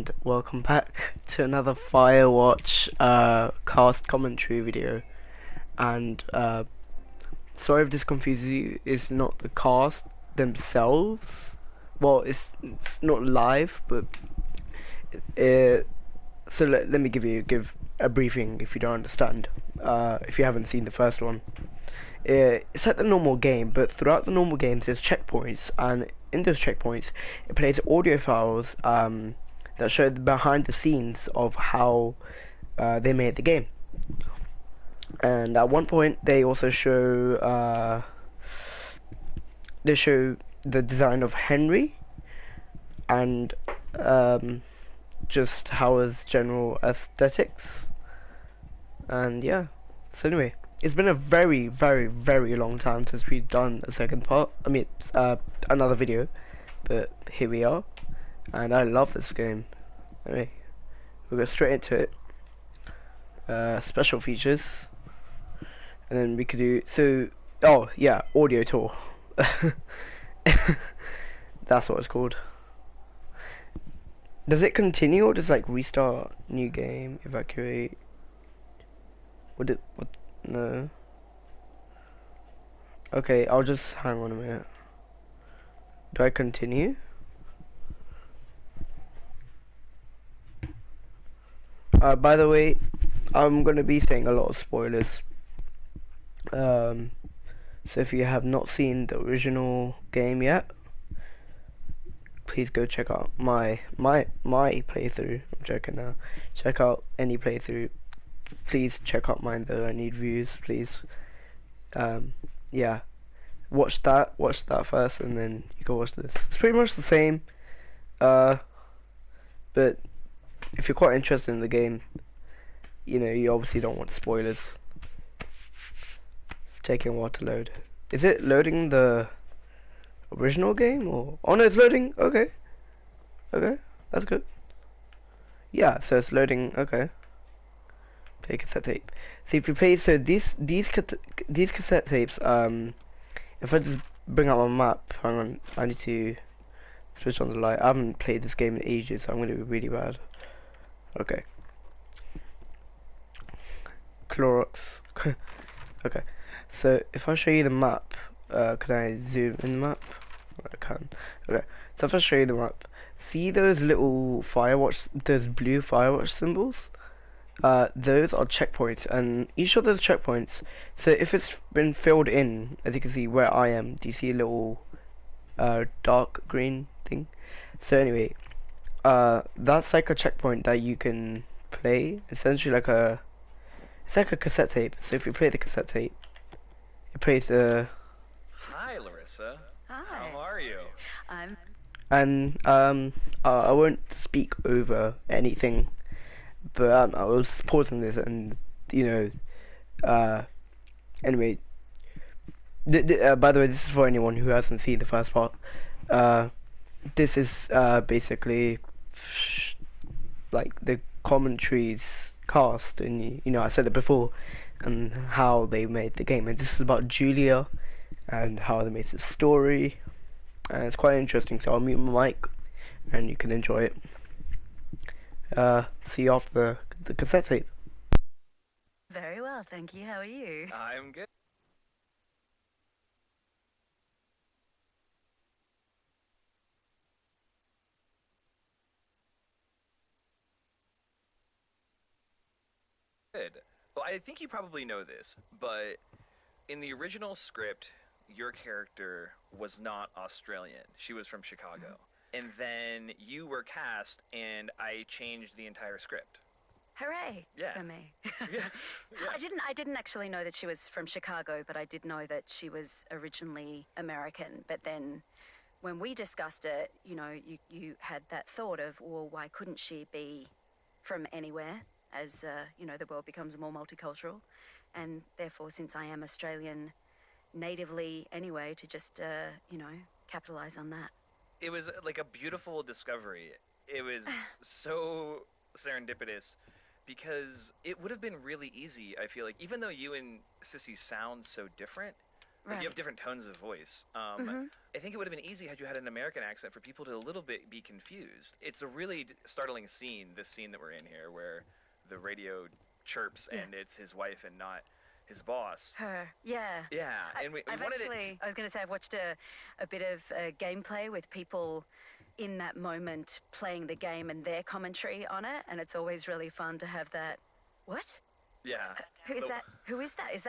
and welcome back to another Firewatch cast commentary video. And sorry if this confuses you, it's not the cast themselves. Well, it's not live, but so let me give a briefing if you don't understand. If you haven't seen the first one. It's like the normal game, but throughout the normal games there's checkpoints, and in those checkpoints it plays audio files that show the behind the scenes of how they made the game. And at one point they also show the design of Henry and just how his general aesthetics. And yeah, so anyway, it's been a very, very, very long time since we've done a second part. I mean, another video, but here we are, and I love this game. Anyway, we'll go straight into it. Special features, and then we could do so. Oh yeah, audio tour. That's what it's called. Does it continue or does like restart, new game, evacuate? Would it? What? No. Okay, I'll just hang on a minute. Do I continue? By the way, I'm gonna be saying a lot of spoilers. So if you have not seen the original game yet, please go check out my playthrough. I'm joking now. Check out any playthrough. Please check out mine though. I need views, please. Yeah. Watch that first, and then you can watch this. It's pretty much the same. But if you're quite interested in the game, you know, you obviously don't want spoilers. It's taking a while to load. Is it loading the original game or? Oh no, it's loading. Okay, that's good. Yeah, so it's loading. Okay. Play cassette tape. So if you play, so these cassette tapes. If I just bring up my map, hang on, I need to switch on the light. I haven't played this game in ages, so I'm gonna be really bad. Okay. Clorox. Okay. So if I show you the map, can I zoom in the map? I can. Okay. So if I show you the map, see those little Firewatch, those blue Firewatch symbols? Those are checkpoints, and each of those checkpoints, so if it's been filled in, as you can see where I am, do you see a little dark green thing? So anyway, that's like a checkpoint that you can play, essentially it's like a cassette tape. So if you play the cassette tape, it plays the... Hi, Larissa. Hi. How are you? I'm And I won't speak over anything, but I was pausing this, and you know, anyway, by the way, this is for anyone who hasn't seen the first part. This is basically like the commentaries cast, and you know, I said it before, and how they made the game, and this is about Julia and how they made the story, and it's quite interesting. So I'll mute my mic, and you can enjoy it. See you after the cassette tape. very well, thank you. How are you? I'm good. Good. Well, I think you probably know this, but in the original script, your character was not Australian. She was from Chicago. And then you were cast, and I changed the entire script. Hooray Yeah. for me. Yeah. I didn't actually know that she was from Chicago, but I did know that she was originally American. But then when we discussed it, you know, you had that thought of, well, why couldn't she be from anywhere as, you know, the world becomes more multicultural. And therefore, since I am Australian natively anyway, to just, you know, capitalize on that. It was like a beautiful discovery. It was so serendipitous because it would have been really easy, I feel like, even though you and Sissy sound so different, Like, you Right. have different tones of voice. I think it would have been easy had you had an American accent for people to a little bit be confused. It's a really startling scene, this scene that we're in here, where the radio chirps Yeah. and it's his wife and not his boss. Her. Yeah. Yeah, and we I've wanted actually, it. I was going to say, I've watched a bit of gameplay with people in that moment playing the game and their commentary on it, and it's always really fun to have that. What? Yeah. Who is The- that? Who is that? Is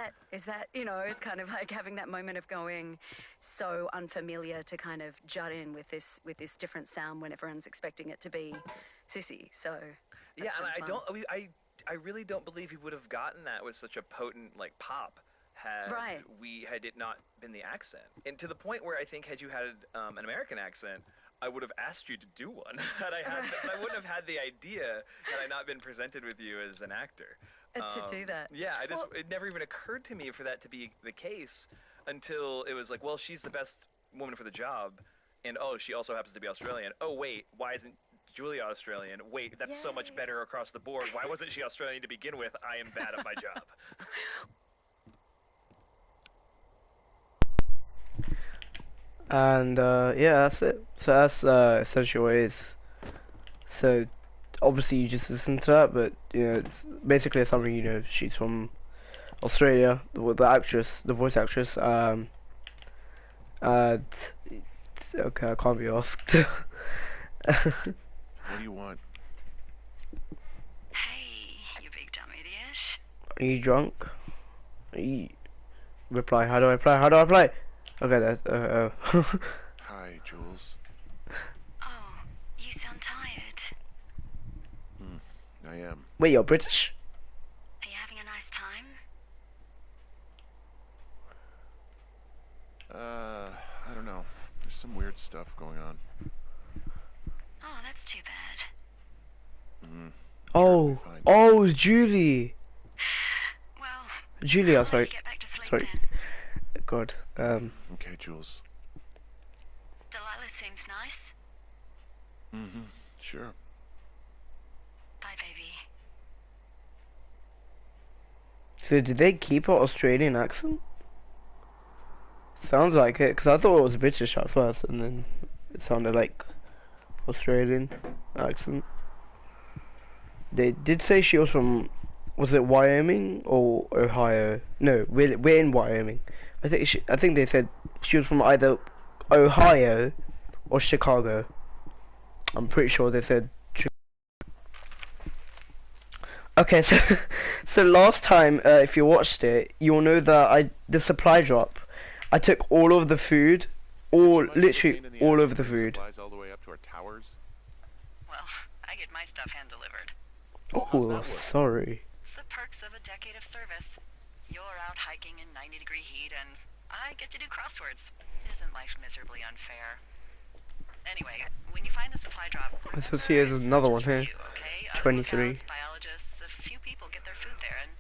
that, it's kind of like having that moment of going so unfamiliar to kind of jut in with this different sound when everyone's expecting it to be Sissy. So Yeah, that's and kinda I fun. don't. I really don't believe he would have gotten that with such a potent like pop had Right. we had it not been the accent, and to the point where I think had you had an American accent, I would have asked you to do one. Had I had, but I wouldn't have had the idea had I not been presented with you as an actor. To do that. Yeah, Well- it never even occurred to me for that to be the case until it was like, well, she's the best woman for the job, and oh, she also happens to be Australian. Oh wait, why isn't Julia Australian? Wait, that's so much Yay. better across the board. Why wasn't she Australian to begin with? I am bad at my job. And yeah, that's it. So that's essentially what it is. So obviously you just listen to that, but it's basically a summary. She's from Australia, the actress, the voice actress. And okay, I can't be asked. What do you want? Hey, you big dumb idiot. Are you drunk? Are you... Reply. How do I reply? How do I reply? Okay, that's Hi, Jules. Oh, you sound tired. I am. Wait, you're British? Are you having a nice time? I don't know. There's some weird stuff going on. Oh, that's too bad. Oh, be fine. oh, it's Julie. Well, Julia, I'll let sorry. you get back to sleep Sorry. then. God. Okay, Jules. Delilah seems nice. Sure. Bye, baby. So did they keep an Australian accent? Sounds like it, because I thought it was British at first, and then it sounded like Australian accent. They did say she was from, was it Wyoming or Ohio? No, we're in Wyoming. I think they said she was from either Ohio or Chicago. I'm pretty sure they said. Okay, so so last time, if you watched it, you'll know that the supply drop. I took all of the food, literally all of the food. Supplies all the way up to our towers. Well, I get my stuff hand delivered. Oh, how's that Oh, work? sorry. It's the perks of a decade of service. You're out hiking in 90-degree heat, and I get to do crosswords. Isn't life miserably unfair? Anyway, when you find the supply drop, So see, there's it's another not one just here. you, okay? Other 23. lookouts, biologists, a few people get their food there, and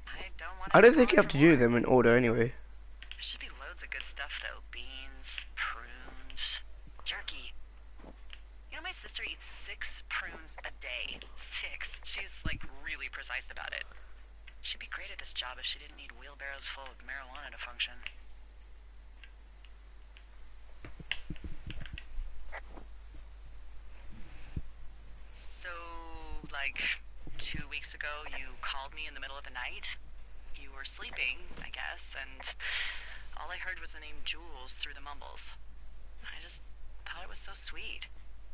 I don't want. I don't think you have to do them in order anyway. There should be loads of good stuff though. Beans, prunes, jerky. You know, my sister eats 6 prunes a day. 6. She's like really precise about it. She'd be great at this job if she didn't need wheelbarrows full of marijuana to function. So, like 2 weeks ago, you called me in the middle of the night. You were sleeping, I guess, and all I heard was the name Jules through the mumbles. I just thought it was so sweet.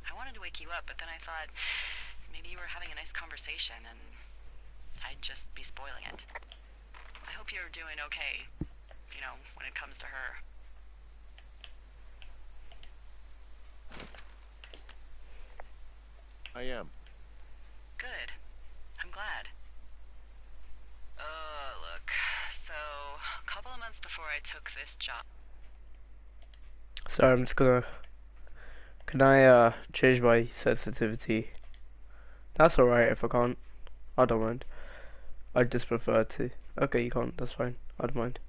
I wanted to wake you up, but then I thought maybe you were having a nice conversation and I'd just be spoiling it. I hope you're doing okay, when it comes to her. I am. Good. I'm glad. Look, so a couple of months before I took this job. Sorry, I'm just gonna. Can I change my sensitivity? That's alright if I can't. I don't mind. I just prefer to. Okay, you can't. That's fine. I don't mind.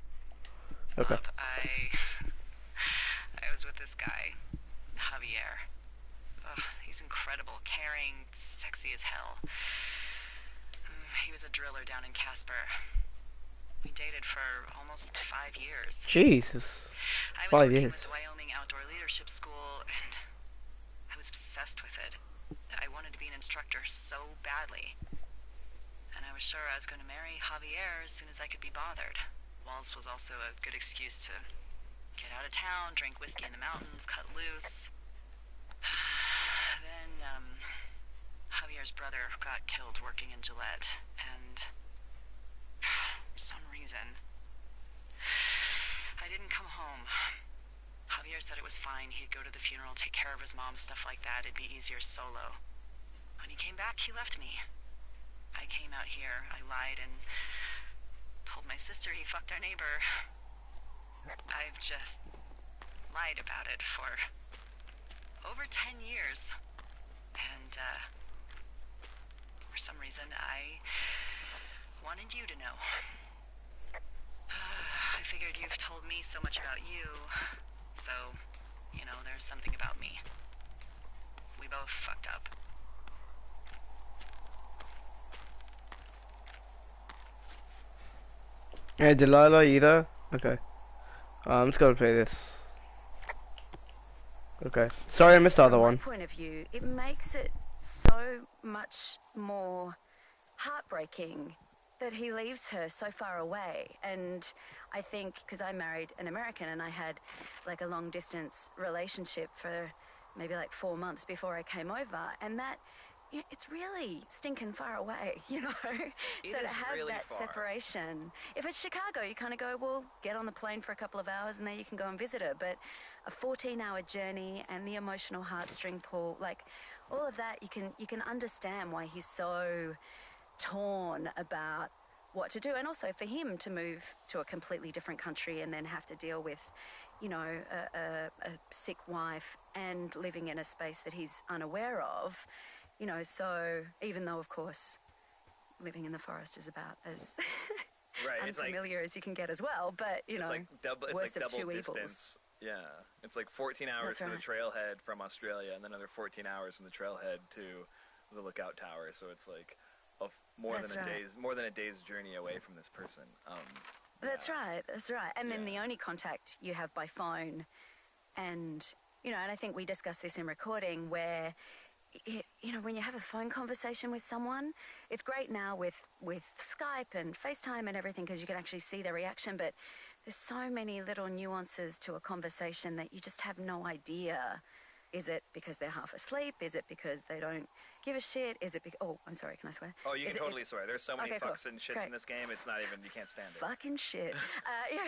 Okay. I was with this guy, Javier. Ugh, he's incredible, caring, sexy as hell. He was a driller down in Casper. We dated for almost 5 years. Jesus. I was 5 working years. with the Wyoming Outdoor Leadership School, and I was obsessed with it. I wanted to be an instructor so badly. And I was sure I was going to marry Javier as soon as I could be bothered. Walls was also a good excuse to get out of town, drink whiskey in the mountains, cut loose. Then, Javier's brother got killed working in Gillette, and for some reason, I didn't come home. Javier said it was fine. He'd go to the funeral, take care of his mom, stuff like that. It'd be easier solo. When he came back, he left me. I came out here, I lied, and told my sister he fucked our neighbor. I've just lied about it for over 10 years. And, for some reason, I wanted you to know. I figured you've told me so much about you, so, you know, there's something about me. We both fucked up. Hey, Delilah, you there? Okay. I'm just gonna play this. Okay. Sorry, I missed the other From my one. point of view, it makes it so much more heartbreaking that he leaves her so far away. And I think, because I married an American and I had like a long distance relationship for maybe like 4 months before I came over, and that, it's really stinking far away, you know? So to is have really that far. separation, if it's Chicago, you kind of go, well, get on the plane for a couple of hours and then you can go and visit her. But a 14-hour journey and the emotional heartstring pull, like all of that, you can understand why he's so torn about what to do. And also for him to move to a completely different country and then have to deal with, you know, a sick wife and living in a space that he's unaware of. You know, so even though, of course, living in the forest is about as Right, it's like unfamiliar as you can get as well, but, you it's know, like double. It's worst like of double two distance. evils. Yeah, it's like 14 hours That's to the right. trailhead from Australia, and then another 14 hours from the trailhead to the lookout tower. So it's like more That's than a right. day's journey away from this person. That's Yeah. right, that's right. And then Yeah. the only contact you have by phone, and, you know, and I think we discussed this in recording, where, you know, when you have a phone conversation with someone, it's great now with Skype and FaceTime and everything because you can actually see their reaction, but there's so many little nuances to a conversation that you just have no idea. Is it because they're half asleep? Is it because they don't give a shit? Is it because... Oh, I'm sorry, can I swear? Oh, you Is can it- totally swear. There's so many Okay, cool. fucks and shits Great. in this game. It's not even, you can't stand it. Fucking shit. Yeah,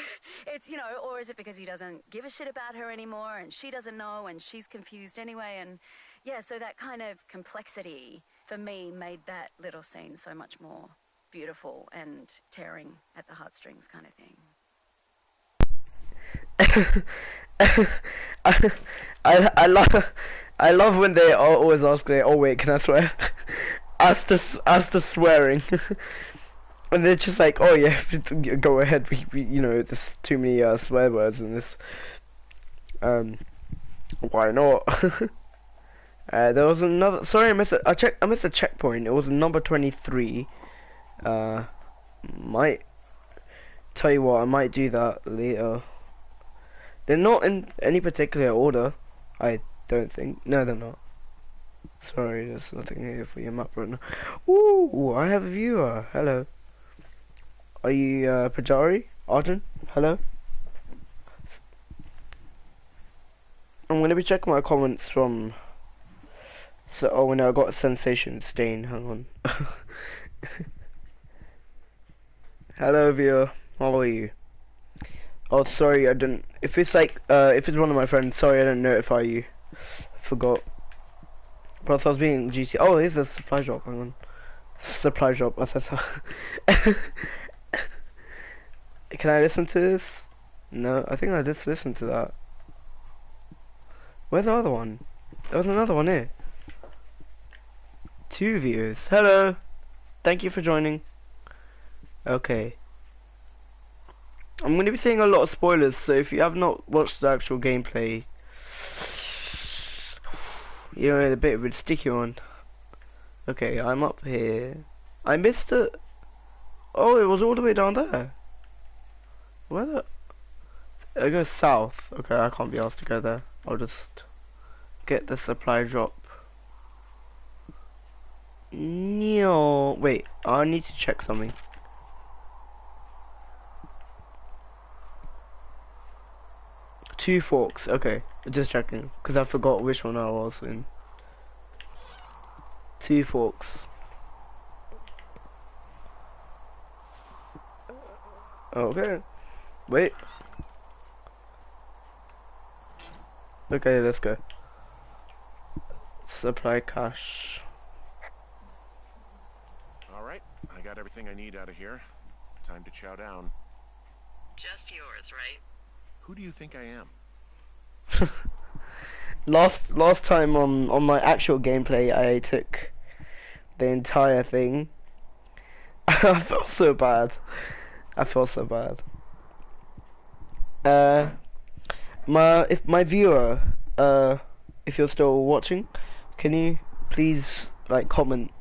it's, you know, or is it because he doesn't give a shit about her anymore and she doesn't know and she's confused anyway? And yeah, so that kind of complexity for me made that little scene so much more beautiful and tearing at the heartstrings kind of thing. I love when they always ask like, oh wait, can I swear? as the swearing. And they're just like, oh yeah, go ahead. We you know, there's too many swear words in this. Why not? There was another. Sorry, I missed I missed a checkpoint. It was number 23. Might tell you what, I might do that later. They're not in any particular order. I don't think. No, they're not. Sorry, there's nothing here for your map right now. Ooh, I have a viewer. Hello. Are you Pajari? Arjun? Hello? I'm gonna be checking my comments from... So, oh no, I got a sensation stain, hang on. Hello viewer, how are you? Oh sorry, I didn't... If it's like, if it's one of my friends, sorry I didn't notify you. Forgot. Plus I was being GC... Oh, here's a supply drop, hang on. Supply drop, that's so. Can I listen to this? No, I think I just listened to that. Where's the other one? There was another one here. 2 viewers. Hello. Thank you for joining. Okay. I'm going to be saying a lot of spoilers, so if you have not watched the actual gameplay, you're in a bit of a sticky one. Okay, I'm up here. I missed it. Oh, it was all the way down there. Where the... I go south. Okay, I can't be asked to go there. I'll just get the supply drop. No, wait, I need to check something. Two forks, okay, just checking, because I forgot which one I was in. Two forks. Okay, wait. Okay, let's go. Supply cache. Alright, I got everything I need out of here. Time to chow down. Just yours, right? Who do you think I am? Last time on my actual gameplay, I took the entire thing. I felt so bad. I felt so bad. If my viewer, if you're still watching, can you please like comment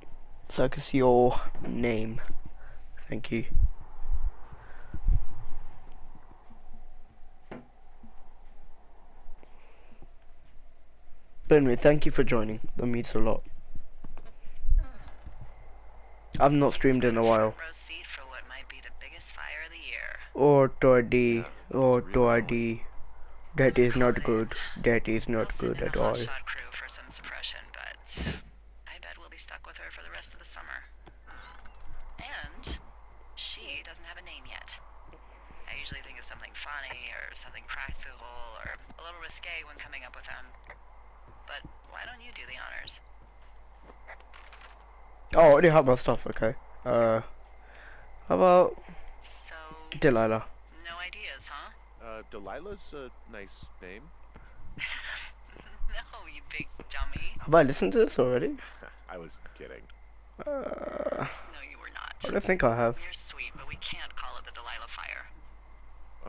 so I can see your name? Thank you. But anyway, thank you for joining. That means a lot. I've not streamed in a while. Front row seat for what might be the biggest fire of the year. Oh, Doddy. Yeah, Oh, it's really Doddy. That is not good. That is I'll not send good in at a all. hotshot crew for some suppression, but I bet we'll be stuck with her for the rest of the summer. And she doesn't have a name yet. I usually think of something funny or something practical or a little risque when coming up with them. But why don't you do the honors? Oh, I already have my stuff, okay. How about So, Delilah? no ideas, huh? Delilah's a nice name. No, you big dummy. Have I listened to this already? I was kidding. No, you were not. I don't think I have. You're sweet, but we can't call it the Delilah Fire.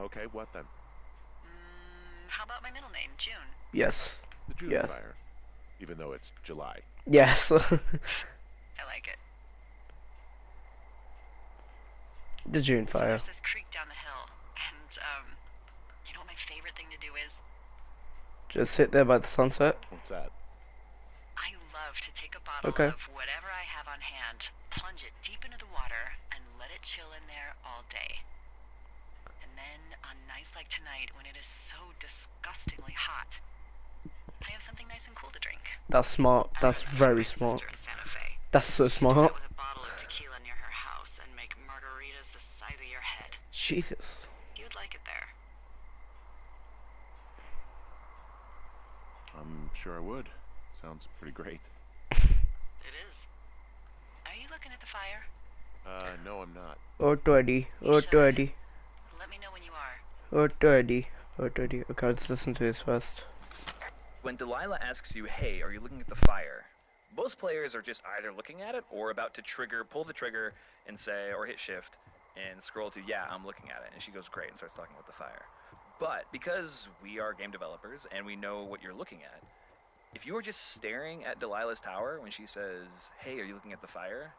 Okay, what then? How about my middle name, June? Yes. The June Yes. fire. Even though it's July. Yes. I like it. The June So fire. there's this creek down the hill, and you know what my favorite thing to do is? Just sit there by the sunset. What's that? I love to take a bottle Okay. of whatever I have on hand, plunge it deep into the water, and let it chill in there all day. And then on nights like tonight, when it is so disgustingly hot, I have something nice and cool to drink. That's smart. I That's remember very my smart. sister in Santa Fe. That's so She'd do that smart. with a bottle of tequila near her house and make margaritas the size of your head. Jesus. You'd like it there. I'm sure I would. Sounds pretty great. It is. Are you looking at the fire? No, I'm not. Oh, Doddy. You Oh, should. Doddy. Let me know when you are. Oh, Doddy. Oh, Doddy. Okay, let's listen to this first. When Delilah asks you, hey, are you looking at the fire? Most players are just either looking at it or about to pull the trigger and say, or hit shift and scroll to, yeah, I'm looking at it. And she goes, great, and starts talking about the fire. But because we are game developers and we know what you're looking at, if you are just staring at Delilah's tower when she says, hey, are you looking at the fire?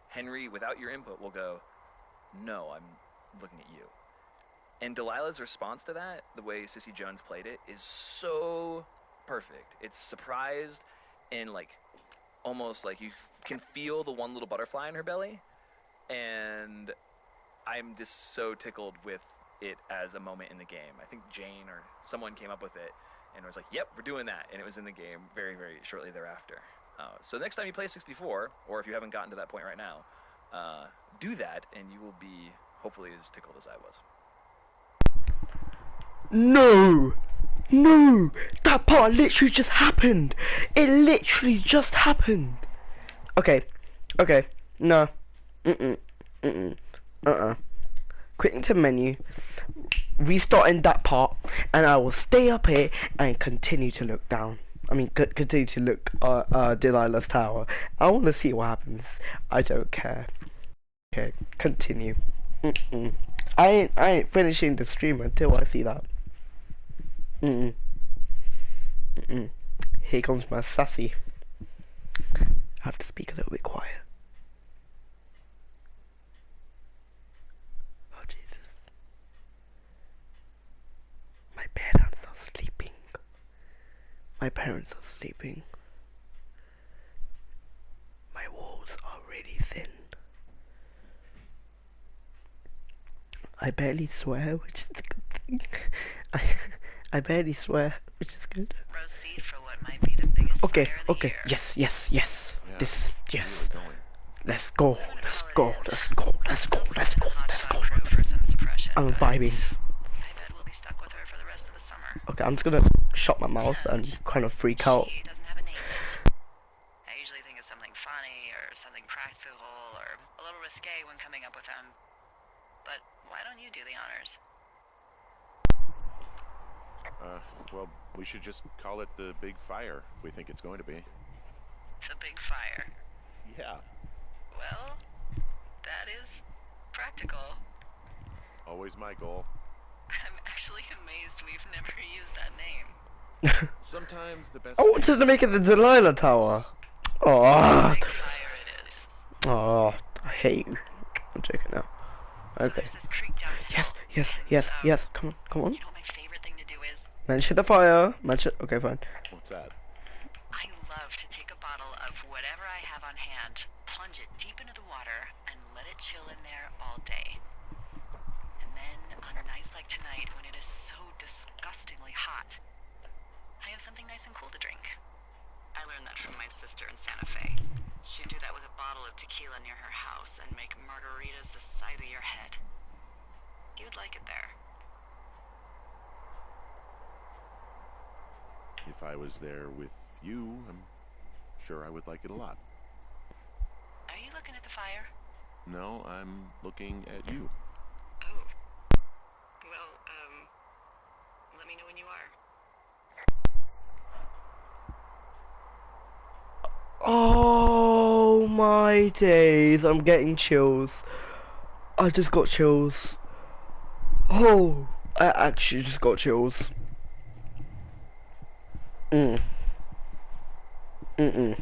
Henry, without your input, will go, no, I'm looking at you. And Delilah's response to that, the way Sissy Jones played it, is so perfect. It's surprised and like almost like you can feel the one little butterfly in her belly. And I'm just so tickled with it as a moment in the game. I think Jane or someone came up with it and was like, yep, we're doing that. And it was in the game very, very shortly thereafter. So next time you play 64, or if you haven't gotten to that point right now, do that and you will be hopefully as tickled as I was. No! No! That part literally just happened! It literally just happened! Okay. Okay. No. Quitting to menu. Restarting that part. And I will stay up here and continue to look down. I mean, continue to look Delilah's tower. I want to see what happens. I don't care. Okay. Continue. I ain't finishing the stream until I see that. Here comes my sassy. I have to speak a little bit quiet. Oh Jesus. My parents are sleeping. My walls are really thin. I barely swear, which is a good thing. I barely swear, which is good. Proceed for what might be the biggest Okay, fire of the okay, year. yes, yes, yes. Yeah, This, it's yes. really going. Let's go, So I'm gonna let's call it go, in. let's go, let's go, I'll let's send go, in a let's go. hotshot crew for some suppression, I'm but vibing. I bet we'll be stuck with her for the rest of the summer. Okay, I'm just gonna shut my mouth and kind of freak out. She doesn't have a name yet. I usually think of something funny or something practical or a little risque when coming up with them. But why don't you do the honors? Well, we should just call it the Big Fire if we think it's going to be. The big fire. Yeah. Well, that is practical. Always my goal. I'm actually amazed we've never used that name. Sometimes the best. I wanted to make it the Delilah Tower. Oh, Big fire it is. oh, I hate you. I'm joking now. So Okay. there's this creek down the Yes, hill, yes, and, yes, yes. Come on, come on. You know what my favorite thing to do is? Mention the fire. Mention. Okay, fine. What's that? I love to take a bottle of whatever I have on hand, plunge it deep into the water, and let it chill in there all day. And then, on nights like tonight, when it is so disgustingly hot, I have something nice and cool to drink. I learned that from my sister in Santa Fe. She'd do that with a bottle of tequila near her house and make margaritas the size of your head. You'd like it there. If I was there with you, I'm sure I would like it a lot. Are you looking at the fire? No, I'm looking at you. Oh. Well, let me know when you are. Oh my days! I'm getting chills. I just got chills. Oh, I actually just got chills. Mm. Mm-mm.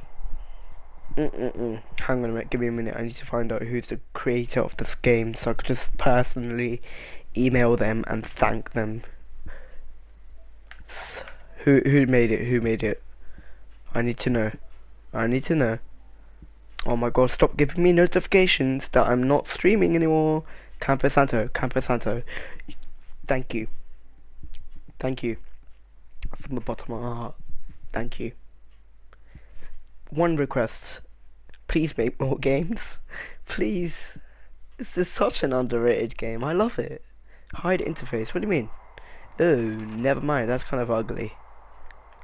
Mm-mm-mm. Hang on a minute, give me a minute. I need to find out who's the creator of this game so I could just personally email them and thank them. Who made it? Who made it? I need to know. I need to know. Oh my god, stop giving me notifications that I'm not streaming anymore. Campo Santo, Campo Santo. Thank you. Thank you. From the bottom of my heart. Thank you. One request. Please make more games. Please. This is such an underrated game. I love it. Hide interface. What do you mean? Oh, never mind. That's kind of ugly.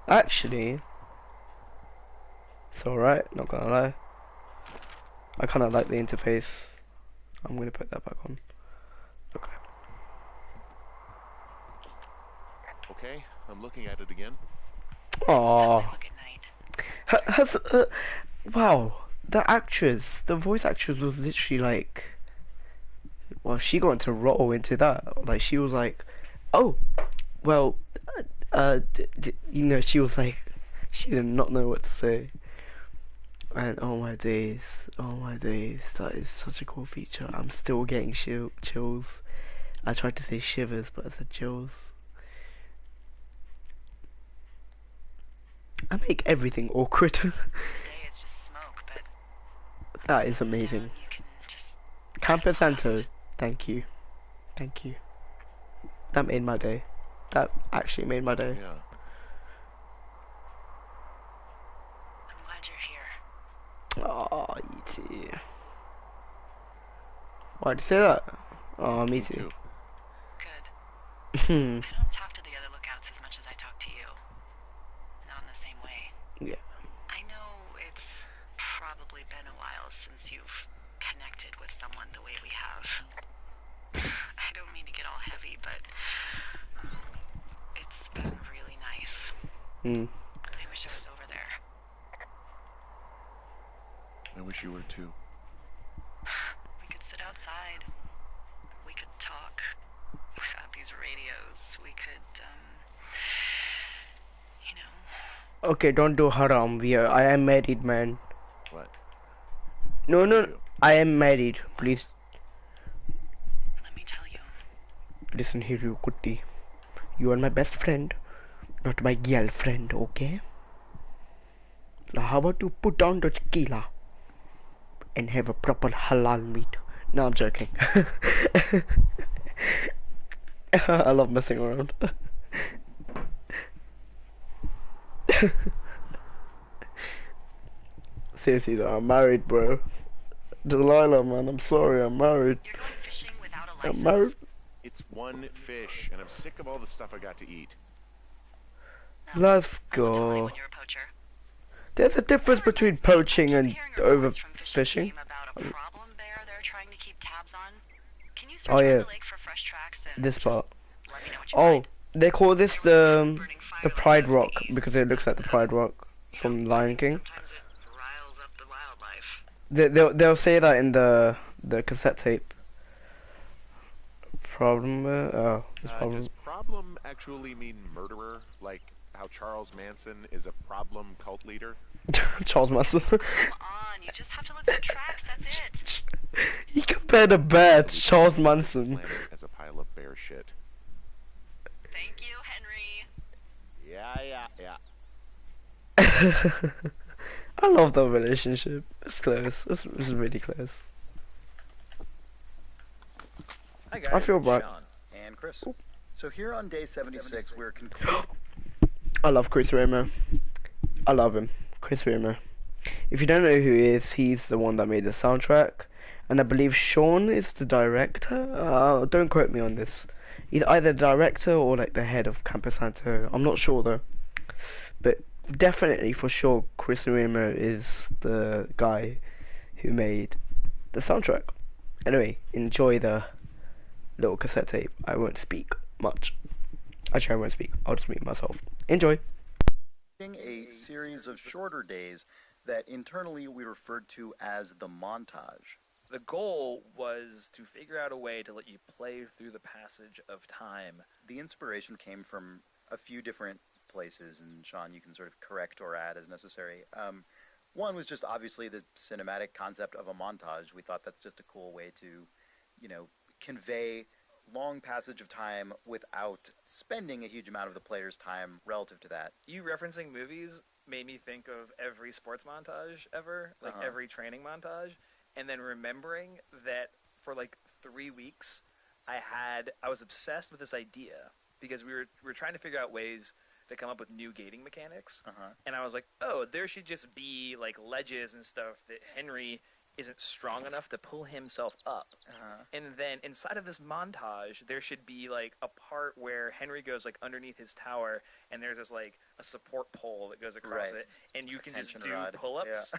Actually, it's alright. Not gonna lie. I kind of like the interface. I'm gonna put that back on. Okay. Okay, I'm looking at it again. Aww. Look at night. Has wow, the actress, the voice actress was literally like, well, she got into role into that. Like she was like, oh, well, you know, she was like, she did not know what to say. And oh my days, that is such a cool feature. I'm still getting chills. I tried to say shivers, but I said chills. I make everything awkward. Today it's just smoke, but That is sun amazing. down, you can just Campo get Santo, lost. thank you. Thank you. That made my day. That actually made my day. Yeah. I'm glad you're here. Oh, you too. Why'd you say that? Oh, me too. Good. Hmm. I don't talk to the other lookouts as much as I talk to you. Not in the same way. Yeah. I know it's probably been a while since you've connected with someone the way we have. I don't mean to get all heavy, but it's been really nice. Hmm. I wish I was over there. I wish you were too. We could sit outside. We could talk without these radios. We could, you know. Okay, don't do haram. I am married, man. What? No, no, You. I am married. Please Let me tell you. listen here, you kutti. You are my best friend. not my girlfriend, okay? Now how about you put down the tequila and have a proper halal meat? No, I'm joking. I love messing around. Seriously though, I'm married, bro. Delilah, man, I'm sorry, I'm married. You're going fishing without a I'm married. license? It's one fish, and I'm sick of all the stuff I got to eat. No, Let's I will totally go. when you're a poacher. There's a difference That between reminds me, poaching I and keep hearing reports from overfishing. Game about a problem they're trying to keep tabs on. Can you search Oh around yeah, the lake for fresh tracks and this just part. let me know what you Oh, find? they call this Burning the fire like Pride that's the Rock east, because it looks like the Pride Rock you from know, I Lion think King. sometimes it riles up the wildlife. They'll say that in the cassette tape. Problem? Oh, this problem. Does problem actually mean murderer? Like how Charles Manson is a problem cult leader? Charles Manson. Come on, you just have to look for tracks, that's it. He compared a bear to Charles Manson. Planet as a pile of bear shit. Thank you, Henry. Yeah. I love that relationship. It's close. It's really close. Hi guys, I feel it's bad. Sean and Chris. So here on day 76, we're concluding. I love Chris Remo. I love him. Chris Remo. If you don't know who he is, he's the one that made the soundtrack. And I believe Sean is the director. Don't quote me on this. He's either the director or like the head of Campus Santo. I'm not sure though. But definitely for sure Chris Remo is the guy who made the soundtrack. Anyway, enjoy the little cassette tape. I won't speak much. Actually, I won't speak. I'll just mute myself. Enjoy. A series of shorter days that internally we referred to as the montage. The goal was to figure out a way to let you play through the passage of time. The inspiration came from a few different places, and Sean, you can sort of correct or add as necessary. One was just obviously the cinematic concept of a montage. We thought that's just a cool way to, convey long passage of time without spending a huge amount of the player's time relative to that. You referencing movies made me think of every sports montage ever, like every training montage, and then remembering that for like 3 weeks I was obsessed with this idea because we were trying to figure out ways to come up with new gating mechanics, and I was like, oh, there should just be like ledges and stuff that Henry isn't strong enough to pull himself up. And then inside of this montage, there should be like a part where Henry goes like underneath his tower, and there's this like a support pole that goes across it, and you can just tension do rod. pull-ups,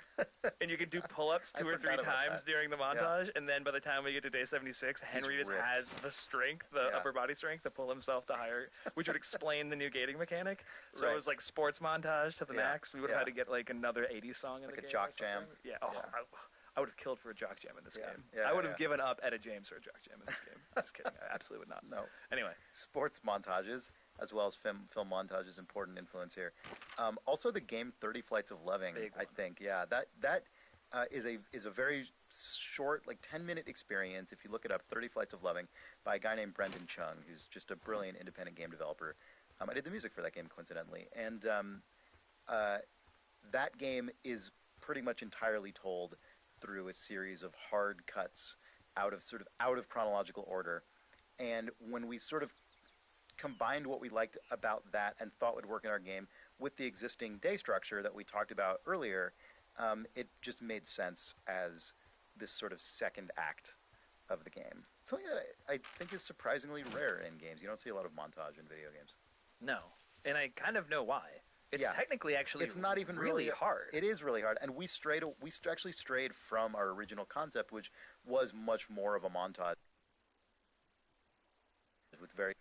and you can do pull-ups I 2 or 3 forgot about times that. during the montage, and then by the time we get to day 76, Henry just ripped. has the strength, the upper body strength to pull himself to higher, which would explain the new gating mechanic. So it was like sports montage to the max. We would have had to get like another 80s song in Like the a game. jock or something. jam. Yeah. Oh, Yeah. I would have killed for a jock jam in this game. Yeah, I would have yeah. given up Etta James for a jock jam in this game. Just kidding. I absolutely would not. No. Anyway, Sports montages, as well as film montages, important influence here. Also, the game 30 Flights of Loving, Big I one. think, that is a very short, like 10-minute experience. If you look it up, 30 Flights of Loving, by a guy named Brendan Chung, who's just a brilliant independent game developer. I did the music for that game, coincidentally, and that game is pretty much entirely told through a series of hard cuts out of chronological order. And when we sort of combined what we liked about that and thought would work in our game with the existing day structure that we talked about earlier, it just made sense as this sort of second act of the game. Something that I think is surprisingly rare in games. You don't see a lot of montage in video games. no. And I kind of know why. It's technically actually It's not even really hard. It is really hard, and we actually strayed from our original concept, which was much more of a montage with very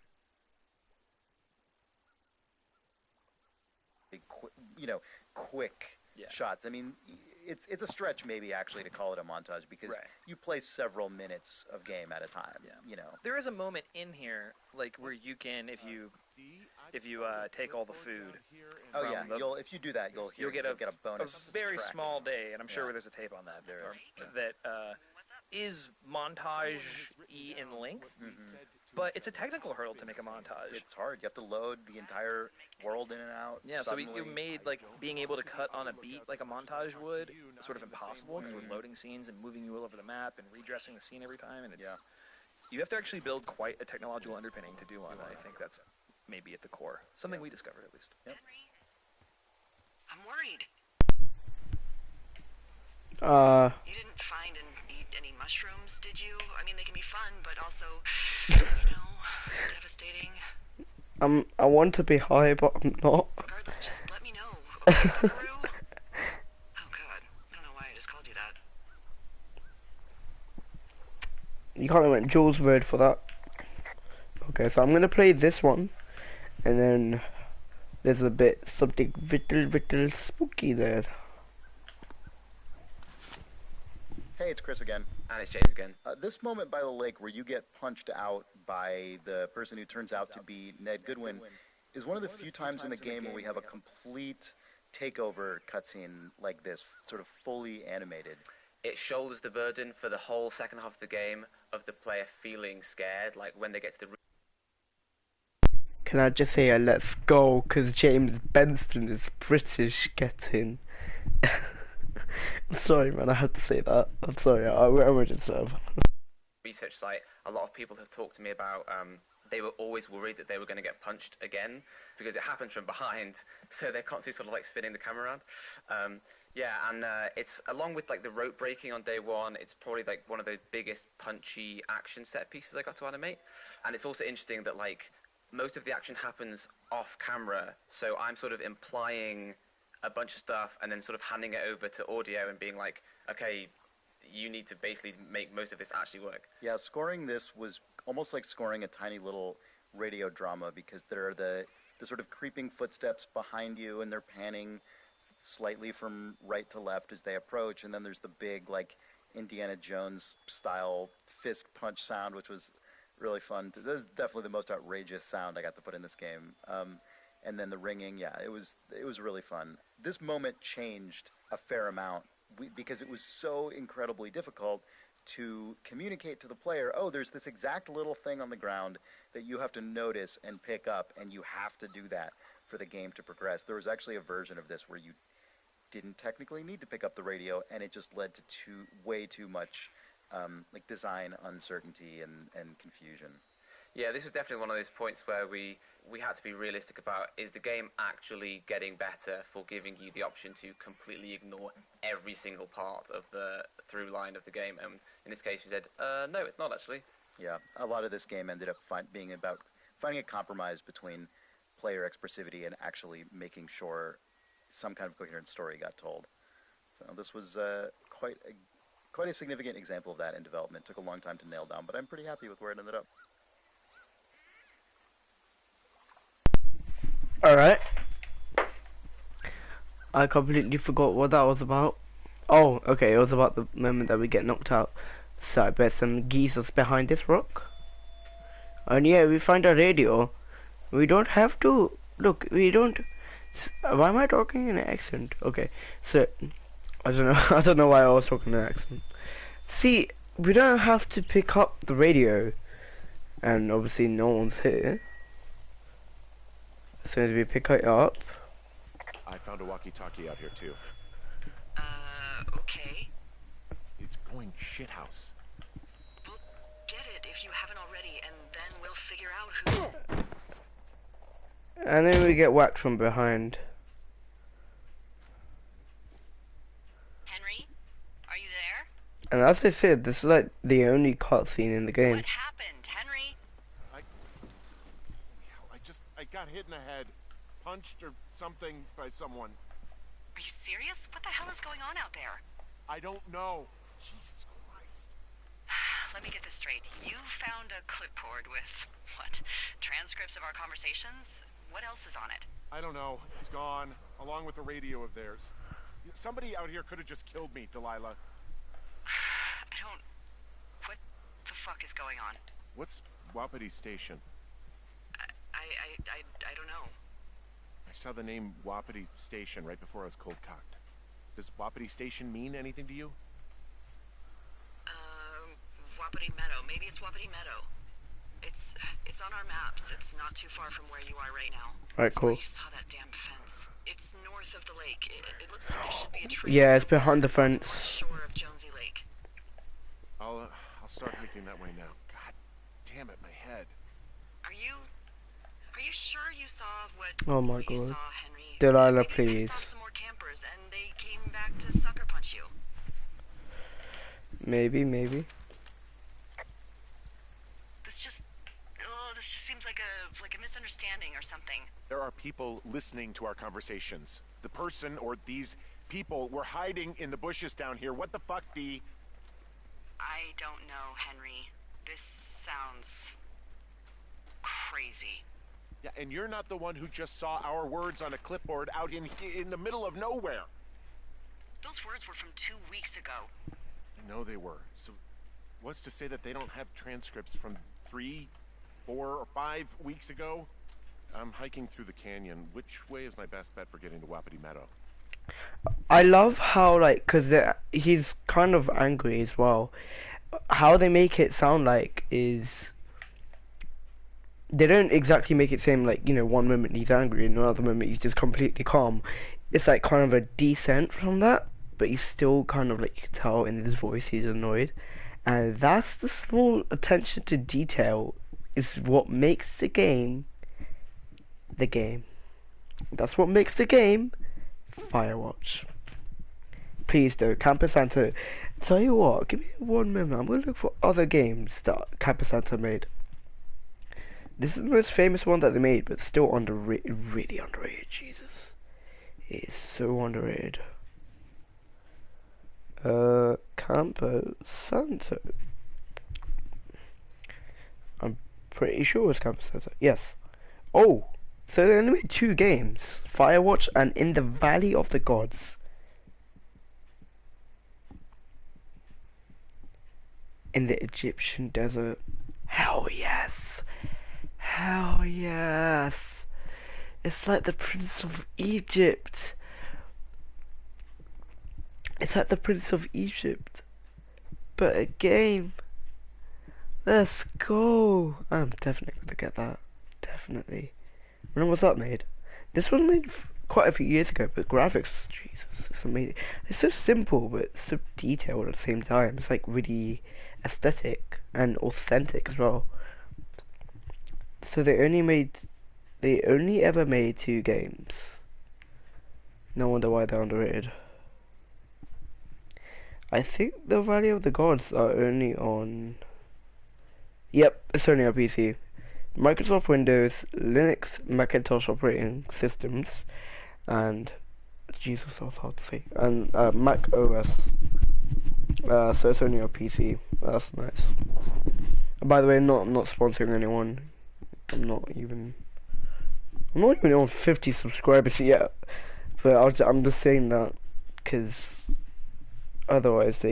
quick shots. I mean, it's a stretch maybe actually to call it a montage because you play several minutes of game at a time. There is a moment in here like where you can, if you take all the food. If you do that, you'll get a bonus. A very track. small day, and I'm sure there's a tape on that. is montage-y in length, but it's a technical hurdle to make a montage. It's hard. You have to load the entire world in and out. Yeah, so suddenly. you made like being able to cut on a beat like a montage would sort of impossible because we're loading scenes and moving you all over the map and redressing the scene every time, and it's you have to actually build quite a technological underpinning to do one. And I think that's maybe at the core, something we discovered at least. Yep. Henry, I'm worried. You didn't find and eat any mushrooms, did you? I mean, they can be fun, but also, devastating. I want to be high, but I'm not. Regardless, just let me know. Okay, Buckaroo? Oh god, I don't know why I just called you that. You can't remember Jules' word for that. Okay, so I'm gonna play this one, and then there's a bit something little spooky there. Hey, it's Chris again. And it's James again. This moment by the lake where you get punched out by the person who turns out to be Ned Goodwin is one of the few times in the game where we have a complete takeover cutscene like this, sort of fully animated. It shoulders the burden for the whole second half of the game of the player feeling scared, like when they get to the... Can I just say let's go, because James Benson is British getting... I'm sorry, man, I had to say that. I'm sorry, I just research site. A lot of people have talked to me about they were always worried that they were going to get punched again because it happened from behind, so they're constantly sort of like spinning the camera around. It's along with like the rope breaking on day one, it's probably like one of the biggest punchy action set pieces I got to animate. And it's also interesting that like most of the action happens off camera, so I'm sort of implying a bunch of stuff and then sort of handing it over to audio and being like, okay, you need to basically make most of this actually work. Yeah, scoring this was almost like scoring a tiny little radio drama because there are the sort of creeping footsteps behind you and they're panning slightly from right to left as they approach, and then there's the big like Indiana Jones style fist punch sound, which was really fun. That was definitely the most outrageous sound I got to put in this game. And then the ringing, yeah, it was really fun. This moment changed a fair amount because it was so incredibly difficult to communicate to the player, oh, there's this exact little thing on the ground that you have to notice and pick up, and you have to do that for the game to progress. There was actually a version of this where you didn't technically need to pick up the radio, and it just led to way too much like design uncertainty and confusion. Yeah, this was definitely one of those points where we had to be realistic about, is the game actually getting better for giving you the option to completely ignore every single part of the through line of the game? And in this case we said, no, it's not actually. Yeah, a lot of this game ended up being about finding a compromise between player expressivity and actually making sure some kind of coherent story got told. So this was quite a significant example of that in development. It took a long time to nail down, but I'm pretty happy with where it ended up. Alright. I completely forgot what that was about. Oh, okay, it was about the moment that we get knocked out. So I bet some geezers behind this rock. And yeah, we find a radio. We don't have to... Look, we don't... Why am I talking in an accent? Okay, so... I don't know. I don't know why I was talking in an accent. See, we don't have to pick up the radio. And obviously no one's here. As soon as we pick it up... I found a walkie-talkie out here too. Okay. It's going shithouse. Well, get it if you haven't already, and then we'll figure out who... And then we get whacked from behind. Henry? Are you there? And as I said, this is like the only cutscene in the game. What happened, Henry? I got hit in the head, punched or something by someone. Are you serious? What the hell is going on out there? I don't know. Jesus Christ. Let me get this straight. You found a clipboard with, what, transcripts of our conversations? What else is on it? I don't know. It's gone, along with a radio of theirs. Somebody out here could have just killed me, Delilah. What the fuck is going on? What's Wapiti Station? I don't know. I saw the name Wapiti Station right before I was cold-cocked. Does Wapiti Station mean anything to you? Wapiti Meadow. It's on our maps. It's not too far from where you are right now. Alright, That's where cool. you saw that damn fence. It's north of the lake. It looks like there should be a trail. Yeah, it's behind the somewhere on fence. north shore of Jonesy Lake. I'll start hiking that way now. God damn it, my head. Are you sure you saw what, Oh my what you god. saw, Henry? Delilah, Maybe you please. pissed off some more campers and they came back to sucker punch you. Maybe. This just seems like a misunderstanding or something. There are people listening to our conversations. The person or these people were hiding in the bushes down here. What the fuck, D? I don't know, Henry. This sounds crazy. Yeah, and you're not the one who just saw our words on a clipboard out in the middle of nowhere. Those words were from 2 weeks ago. I know they were. So what's to say that they don't have transcripts from 3, 4, or 5 weeks ago? I'm hiking through the canyon. Which way is my best bet for getting to Wapiti Meadow? I love how, like, because he's kind of angry as well. How they make it sound like is... They don't exactly make it seem like, you know, one moment he's angry and another moment he's just completely calm. It's like kind of a descent from that, but he's still kind of, like, you can tell in his voice he's annoyed. And that's the small attention to detail is what makes the game the game. That's what makes the game Firewatch. Please do, Camper Santa. Tell you what, give me one moment. I'm gonna look for other games that Camper Santa made. This is the most famous one that they made, but still underrated, really underrated. Jesus, it is so underrated. Camper Santa. I'm pretty sure it's Camper Santa. Yes. Oh, so they only made 2 games: Firewatch and In the Valley of the Gods. In the Egyptian desert. Hell yes. Hell yes. It's like the Prince of Egypt. It's like the Prince of Egypt, but a game. Let's go. I'm definitely gonna get that. Definitely. When was that made? This was made quite a few years ago, but graphics, Jesus, it's amazing. It's so simple, but so detailed at the same time. It's like really aesthetic and authentic as well. So they only ever made 2 games. No wonder why they're underrated. I think the Valley of the Gods are only on... Yep, it's only on PC. Microsoft Windows, Linux, Macintosh operating systems, and... Jesus, I was hard to say. And Mac OS. So it's only on PC. That's nice. And by the way, I'm not sponsoring anyone. I'm not even on 50 subscribers yet. But I'm just saying that because otherwise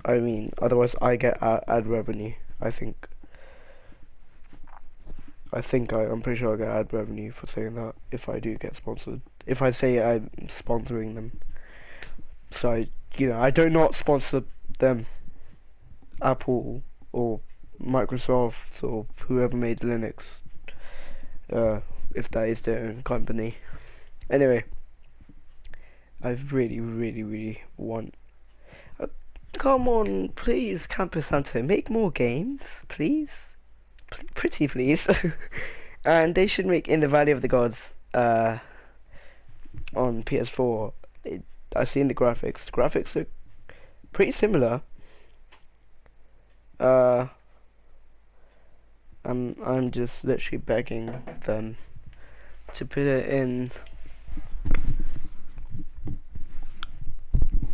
otherwise I get ad revenue. I'm pretty sure I get ad revenue for saying that if I do get sponsored. If I say I'm sponsoring them. So I do not sponsor them. Apple or Microsoft or whoever made Linux. If that is their own company. Anyway. I really want... come on, please, Campus Santa, make more games, please. Pretty please. And they should make In the Valley of the Gods on PS4. I've seen the graphics. The graphics are pretty similar. I'm just literally begging them to put it in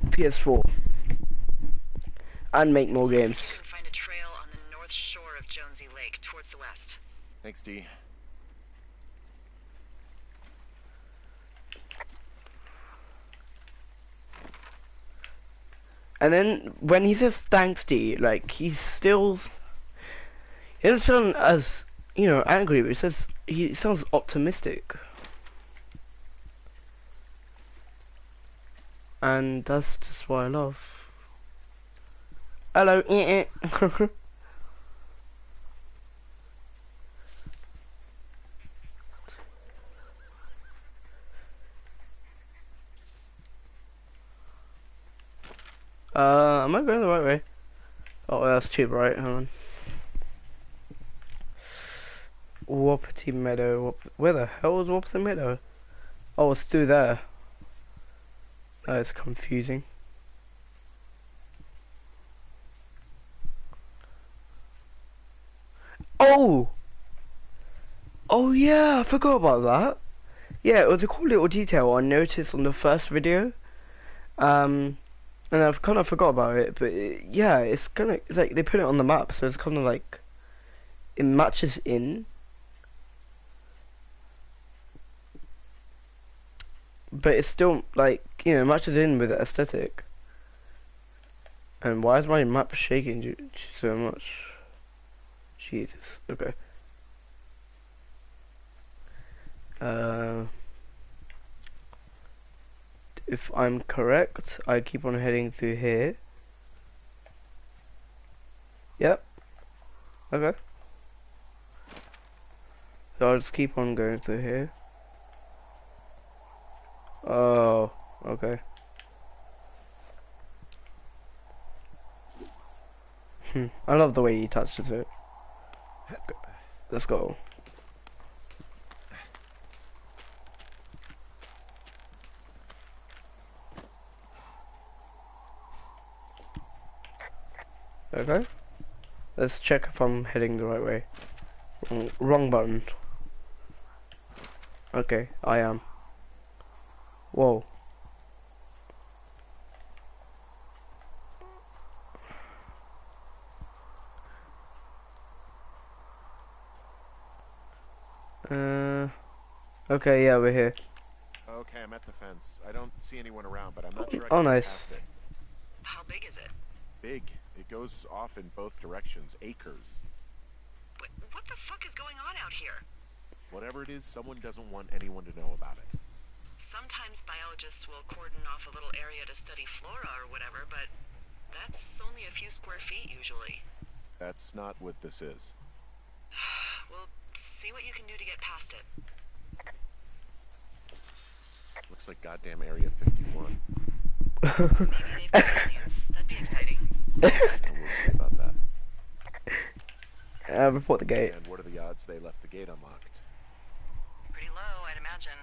PS4 and make more games. You can find a trail on the north shore of Jonesy Lake towards the west. Thanks, D. And then when he says thanks D, like he's still, he doesn't sound as, angry, but he sounds optimistic. And that's just what I love. Hello, am I going the right way? Oh, that's too bright. Hang on. Wapiti Meadow. Where the hell is Wapiti Meadow? Oh, it's through there. That is confusing. Oh! Oh yeah, I forgot about that. Yeah, it was a cool little detail I noticed on the first video. And I've kind of forgot about it, but yeah, it's like they put it on the map, so it's kind of like it matches in, but it's still like, you know, matches in with the aesthetic. And why is my map shaking so much? Jesus. Okay. If I'm correct, I keep on heading through here. Yep. Okay. So I'll just keep on going through here. Oh, okay. I love the way he touches it. Let's go. Okay. Let's check if I'm heading the right way. Wrong button. Okay, I am. Whoa. Okay, yeah, we're here. Okay, I'm at the fence. I don't see anyone around, but I'm not sure I Oh, can get nice. past it. How big is it? Big. It goes off in both directions. Acres. What the fuck is going on out here? Whatever it is, someone doesn't want anyone to know about it. Sometimes biologists will cordon off a little area to study flora or whatever, but that's only a few square feet usually. That's not what this is. Well, see what you can do to get past it. Looks like goddamn Area 51. Maybe they've got aliens. That'd be exciting. And we'll see about that. Report the gate. And what are the odds they left the gate unlocked? Pretty low, I'd imagine.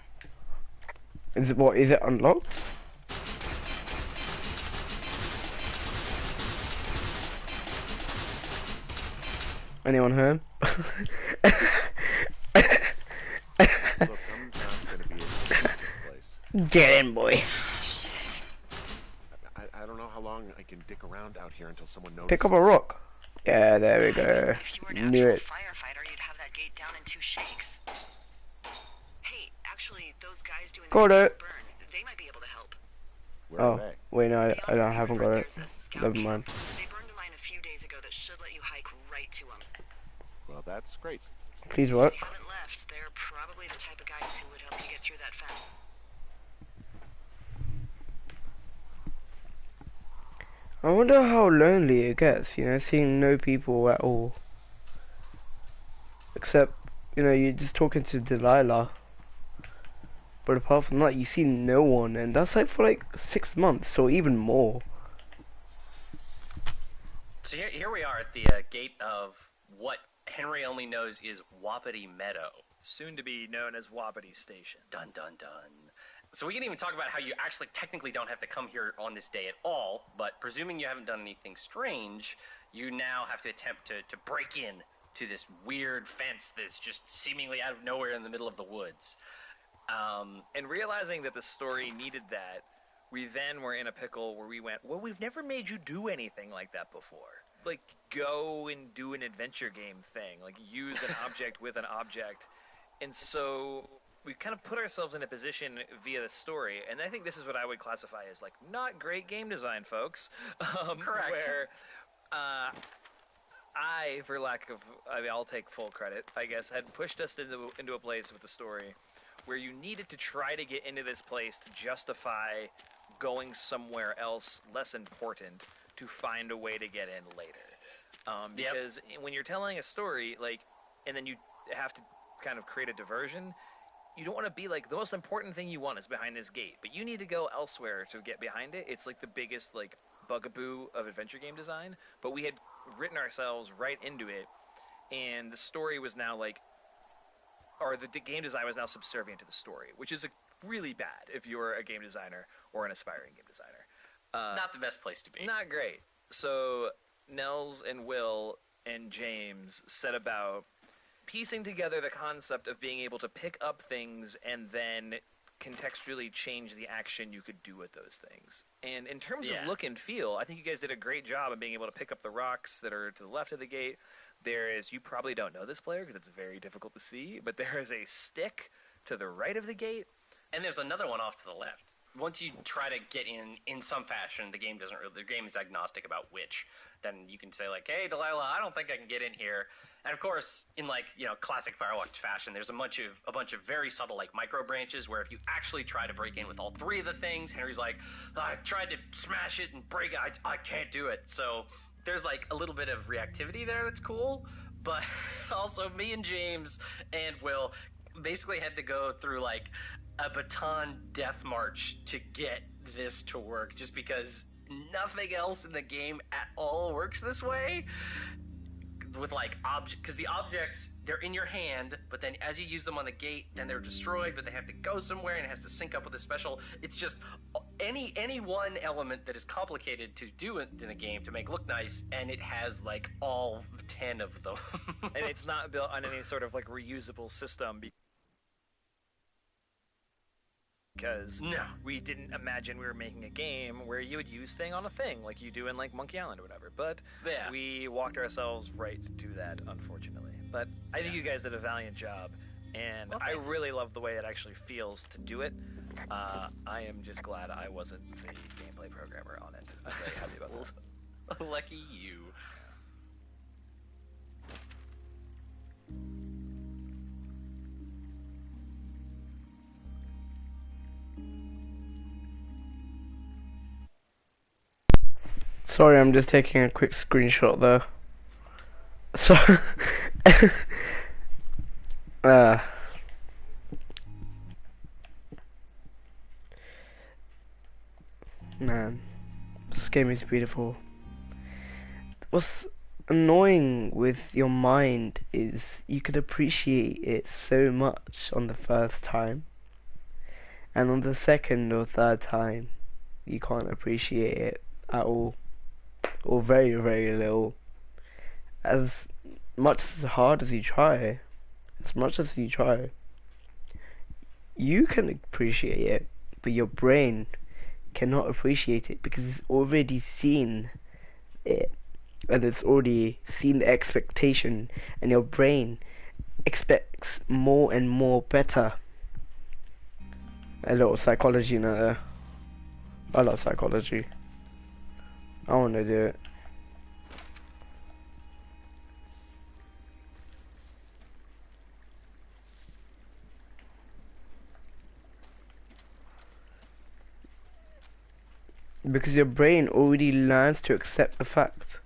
Is it unlocked? Anyone home? Look, I'm not gonna be able to leave this place. Get in, boy. I don't know how long I can dick around out here until someone notices. Pick up a rock. Yeah, there we go. If you were an Knew actual it. firefighter, you'd have that gate down in 2 shakes. Hey, actually, those guys doing Got the it. burn, they might be able to help. Where are Oh, they? wait, no, I Beyond haven't River, got it. there's a scout Never camp. mind. They burned a line a few days ago that should let you hike right to them. Well, that's great. Please If work. they haven't left, they're probably the type of guys who would help you get through that fence. I wonder how lonely it gets, you know, seeing no people at all. Except, you know, you're just talking to Delilah. But apart from that, you see no one, and that's like for like 6 months or even more. So here we are at the gate of what Henry only knows is Wapiti Meadow. Soon to be known as Wapiti Station. Dun dun dun. So we can even talk about how you actually technically don't have to come here on this day at all, but presuming you haven't done anything strange, you now have to attempt to break in to this weird fence that's just seemingly out of nowhere in the middle of the woods. And realizing that the story needed that, we then were in a pickle where we went, well, we've never made you do anything like that before. Like, go and do an adventure game thing. Like, use an object with an object. And so we kind of put ourselves in a position via the story, and I think this is what I would classify as, like, not great game design, folks. Correct. Where I, for lack of, I'll take full credit, I guess, had pushed us into a place with the story where you needed to try to get into this place to justify going somewhere else less important to find a way to get in later. Because when you're telling a story, like, and then you have to kind of create a diversion, you don't want to be like, the most important thing you want is behind this gate, but you need to go elsewhere to get behind it. It's like the biggest, like, bugaboo of adventure game design, but we had written ourselves right into it, and the story was now like, or the game design was now subservient to the story, which is really bad if you're a game designer or an aspiring game designer. Not the best place to be. Not great. So Nels and Will and James set about piecing together the concept of being able to pick up things and then contextually change the action you could do with those things. And in terms of look and feel, I think you guys did a great job of being able to pick up the rocks that are to the left of the gate. There is, you probably don't know this player because it's very difficult to see, but there is a stick to the right of the gate. And there's another one off to the left. Once you try to get in some fashion, the game is agnostic about which. Then you can say like, hey, Delilah, I don't think I can get in here. And of course, in like, classic Firewatch fashion, there's a bunch of very subtle like micro branches where if you actually try to break in with all three of the things, Henry's like, I tried to smash it and break it, I can't do it. So there's like a little bit of reactivity there that's cool, but also me and James and Will basically had to go through like a baton death march to get this to work, just because nothing else in the game at all works this way. With like because the objects, they're in your hand, but then as you use them on the gate, then they're destroyed, but they have to go somewhere and it has to sync up with a special. It's just any one element that is complicated to do in the game to make look nice, and it has like all 10 of them. And it's not built on any sort of like reusable system because we didn't imagine we were making a game where you would use thing on a thing like you do in like Monkey Island or whatever, but we walked ourselves right to that, unfortunately. But I think you guys did a valiant job, and I really love the way it actually feels to do it. I am just glad I wasn't the gameplay programmer on it. I'm very happy about this. Lucky you. Sorry, I'm just taking a quick screenshot there. So, man, this game is beautiful. What's annoying with your mind is you could appreciate it so much on the first time, and on the second or third time, you can't appreciate it at all, or very, very little. As much as hard as you try, you can appreciate it, but your brain cannot appreciate it because it's already seen it, and it's already seen the expectation, and your brain expects more and more better. A little psychology in there. I love psychology. I want to do it. Because your brain already learns to accept the fact.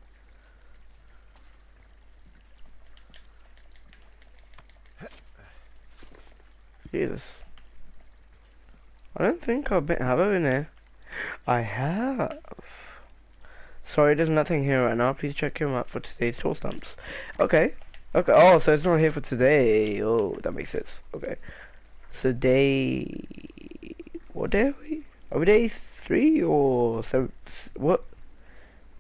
Jesus. I don't think I've been, have I been here? I have. Sorry, there's nothing here right now. Please check your map for today's tour stamps. Okay. Okay. Oh, so it's not here for today. Oh, that makes sense. Okay. So day... What day are we? Are we day 3 or 7? What?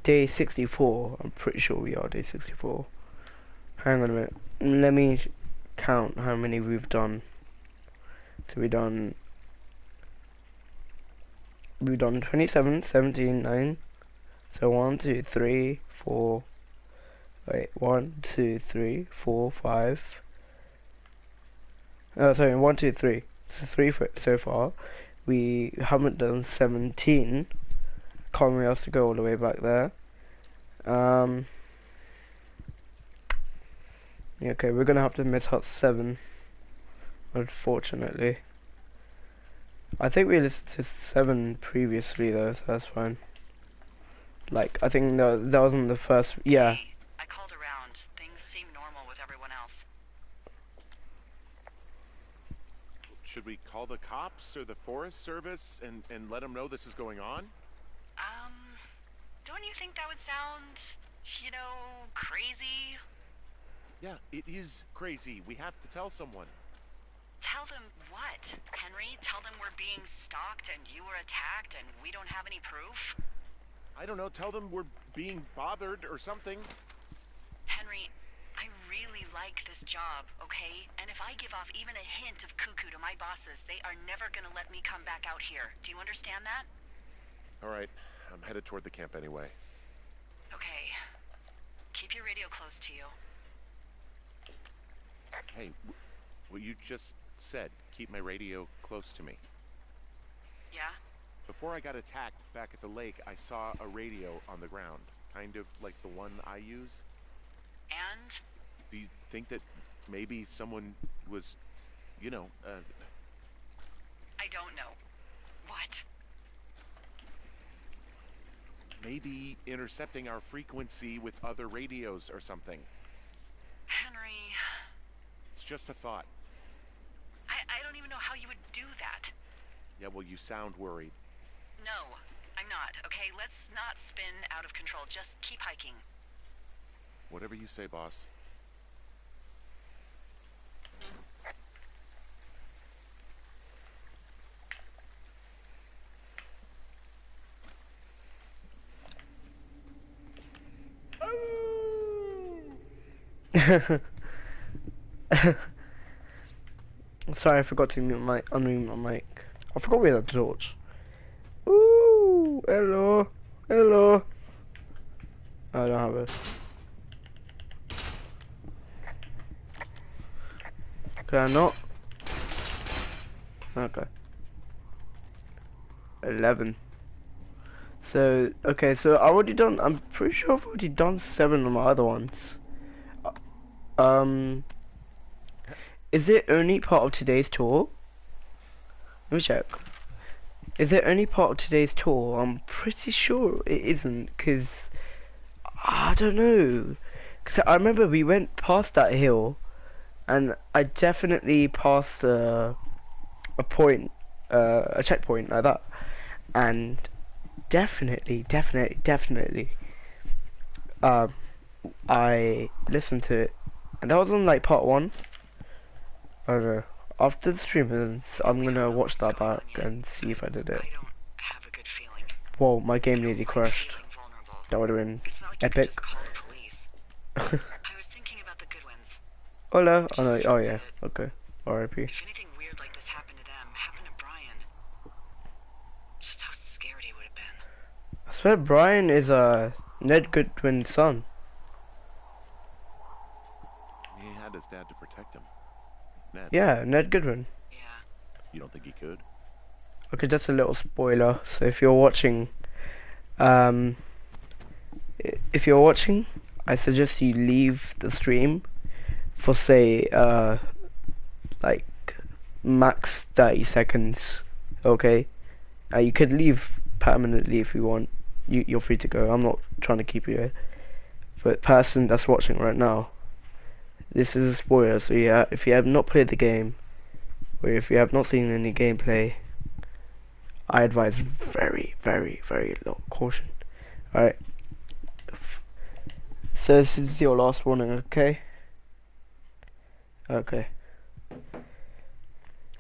Day 64. I'm pretty sure we are day 64. Hang on a minute. Let me count how many we've done. So we've done 27, 17, 9. So 1, 2, 3, 4. Wait, 1, 2, 3, 4, 5. Oh, sorry, 1, 2, 3. So 3 so far. We haven't done 17. Can't really have to go all the way back there. Yeah, okay, we're gonna have to miss out 7. Unfortunately. I think we listed to 7 previously though, so that's fine. Like, I think that was on the first, yeah. Hey, I called around. Things seem normal with everyone else. Should we call the cops or the Forest Service and let them know this is going on? Don't you think that would sound, you know, crazy? Yeah, it is crazy. We have to tell someone. Tell them what, Henry? Tell them we're being stalked and you were attacked and we don't have any proof? I don't know, tell them we're being bothered or something. Henry, I really like this job, okay? And if I give off even a hint of cuckoo to my bosses, they are never gonna let me come back out here. Do you understand that? All right, I'm headed toward the camp anyway. Okay. Keep your radio close to you. Hey, what you just said, keep my radio close to me. Yeah? Before I got attacked back at the lake, I saw a radio on the ground, kind of like the one I use. And? Do you think that maybe someone was, you know, I don't know. What? maybe intercepting our frequency with other radios or something? Henry, It's just a thought. I don't even know how you would do that. Yeah, well, you sound worried. No, I'm not, okay? Let's not spin out of control. Just keep hiking. Whatever you say, boss. Sorry, I forgot to unmute my mic. I forgot we had a torch. Ooh, hello, hello. I don't have it. Can I not? Okay. 11. So, okay, so I already done, I'm pretty sure I've already done 7 of my other ones. Is it only part of today's tour? Let me check. Is it only part of today's tour? I'm pretty sure it isn't, because I don't know. Because I remember we went past that hill, and I definitely passed a checkpoint like that, and definitely, I listened to it, and that was on like part 1. I don't know. After the stream ends, I'm gonna watch that back and see if I did it. I don't have a good feeling. Whoa, my game nearly crashed. Feeling vulnerable. That would have been It's not like you could epic. just call the police. I was thinking about the Goodwins. Hola. Oh no. Oh yeah. Okay. R.I.P. If anything weird like this happened to them, happened to Brian, just how scared he would have been. I swear Brian is Ned Goodwin's son. He had his dad to protect him. Ned, Yeah, Ned Goodwin. Yeah. you don't think he could? Okay, that's a little spoiler. So if you're watching, I suggest you leave the stream for say like max 30 seconds. Okay, you could leave permanently if you want. You're free to go. I'm not trying to keep you here. But person that's watching right now, this is a spoiler. So yeah, if you have not played the game, or if you have not seen any gameplay, I advise very low caution. Alright. So this is your last warning, okay? Okay.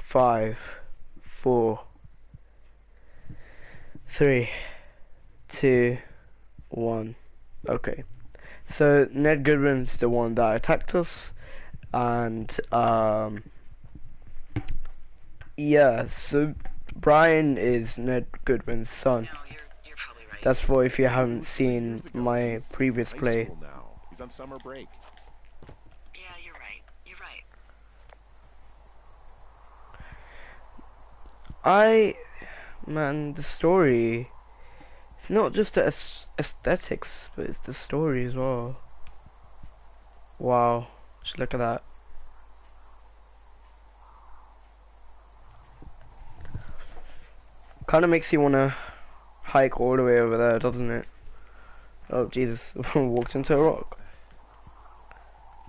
5, 4, 3, 2, 1. Okay. So Ned Goodwin's the one that attacked us, and yeah, so Brian is Ned Goodwin's son. No, you're probably right. That's for if you haven't Moved 3 seen years ago. my He's previous high play. school now. He's on summer break. Yeah, you're right. You're right. Man, the story, it's not just the aesthetics, but it's the story as well. Wow, just look at that. Kind of makes you want to hike all the way over there, doesn't it? Oh, Jesus, walked into a rock.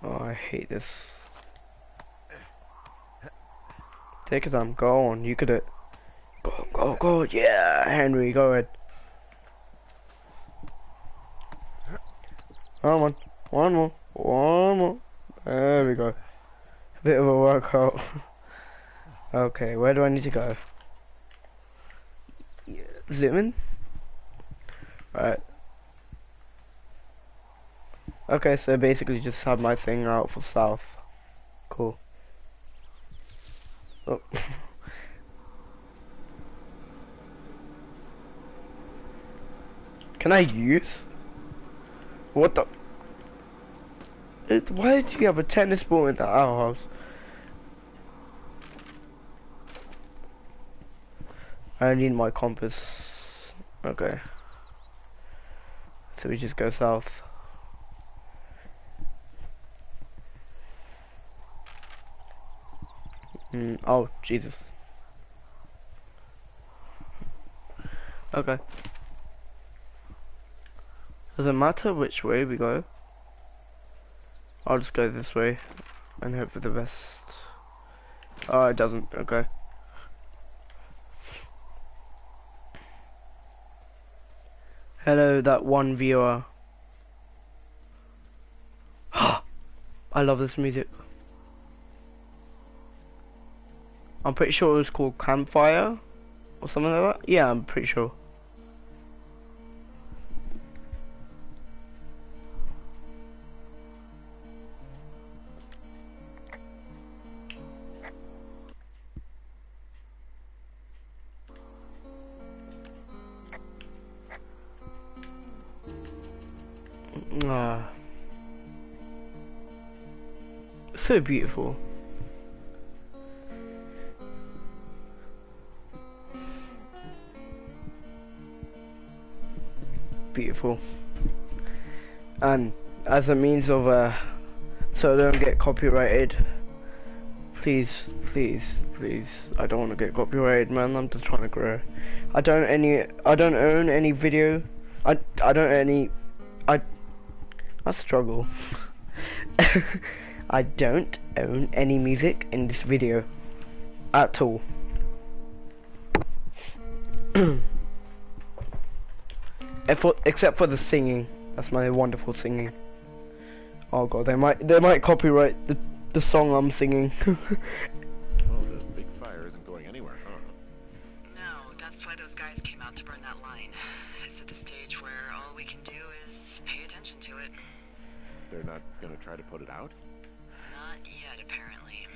Oh, I hate this. Take your time, go on, you could do it. Go, yeah, Henry, go ahead. Come on. One more. One more. There we go. Bit of a workout. Okay, where do I need to go? Yeah, zoom in. Right. Okay, so basically just have my thing out for south. Cool. Oh. Can I use? What the? Why did you have a tennis ball in the outhouse? I need my compass. Okay. So we just go south. Oh, Jesus. Okay. Does it matter which way we go? I'll just go this way and hope for the best. Oh, it doesn't. Okay. Hello, that one viewer. I love this music. I'm pretty sure it was called Campfire or something like that. Yeah, I'm pretty sure. Ah, so beautiful. Beautiful. And as a means of so I don't get copyrighted, please, please, please, I don't want to get copyrighted, man. I'm just trying to grow. I don't own any video. I don't any. I struggle. I don't own any music in this video at all. Except for the singing. That's my wonderful singing. Oh god, they might copyright the song I'm singing. Oh, the big fire isn't going anywhere, huh? No, that's why those guys came out to burn that line. It's at the stage where all we can do is pay attention to it. They're not gonna try to put it out? Not yet, apparently.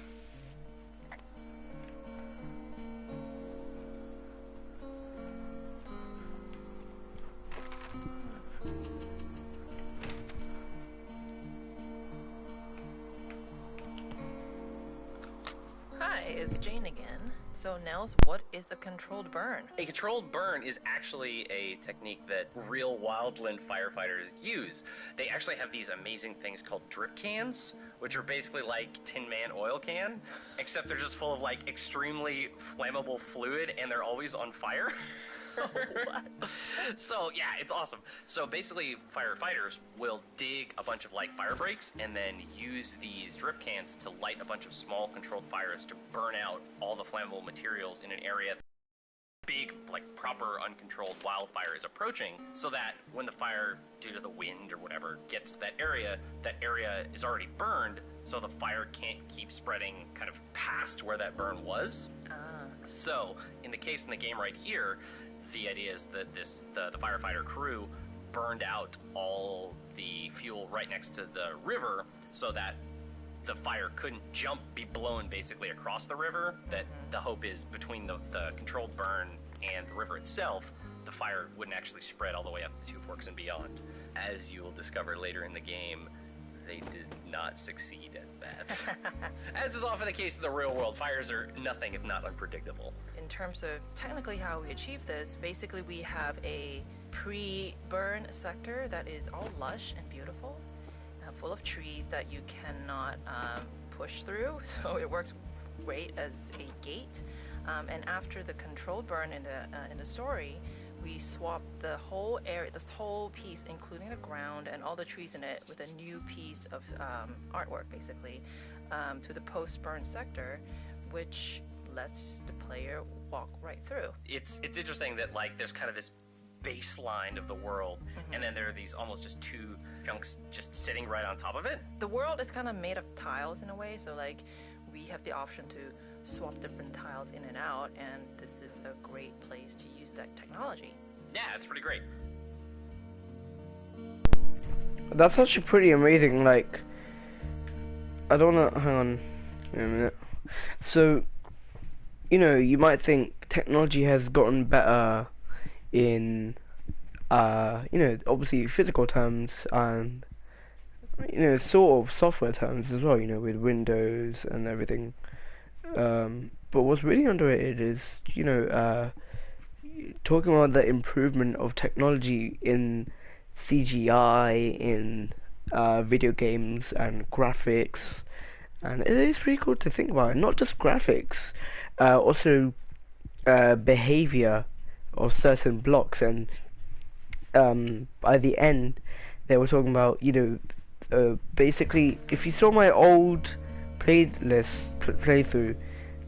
Hi, it's Jane again. So Nels, what is a controlled burn? A controlled burn is actually a technique that real wildland firefighters use. They actually have these amazing things called drip cans, which are basically like Tin Man oil can, except they're just full of like extremely flammable fluid and they're always on fire. So yeah, it's awesome. So basically firefighters will dig a bunch of like fire breaks and then use these drip cans to light a bunch of small controlled fires to burn out all the flammable materials in an area big, like proper uncontrolled wildfire is approaching, so that when the fire, due to the wind or whatever, gets to that area is already burned, so the fire can't keep spreading kind of past where that burn was. So in the case in the game right here, the idea is that the firefighter crew burned out all the fuel right next to the river so that the fire couldn't be blown basically across the river. That the hope is between the controlled burn and the river itself, the fire wouldn't actually spread all the way up to Two Forks and beyond. As you will discover later in the game, they did not succeed at that. As is often the case in the real world, fires are nothing if not unpredictable. In terms of technically how we achieve this, basically we have a pre-burn sector that is all lush and beautiful, full of trees that you cannot push through, so it works great as a gate. And after the controlled burn in the story, we swap the whole area, this whole piece, including the ground and all the trees in it, with a new piece of artwork, basically, to the post-burn sector, which lets the player walk right through. It's interesting that like there's kind of this baseline of the world, and then there are these almost just two chunks just sitting right on top of it. The world is kind of made of tiles in a way, so like we have the option to swap different tiles in and out, and this is a great place to use that technology. Yeah, it's pretty great. That's actually pretty amazing. Like, I don't know. Hang on a minute. So, you know, you might think technology has gotten better in, you know, obviously physical terms and, you know, sort of software terms as well. You know, with Windows and everything. But what's really underrated is, you know, talking about the improvement of technology in CGI, in video games and graphics, and it is pretty cool to think about. Not just graphics, also behavior of certain blocks. And by the end, they were talking about, you know, basically, if you saw my old playthrough,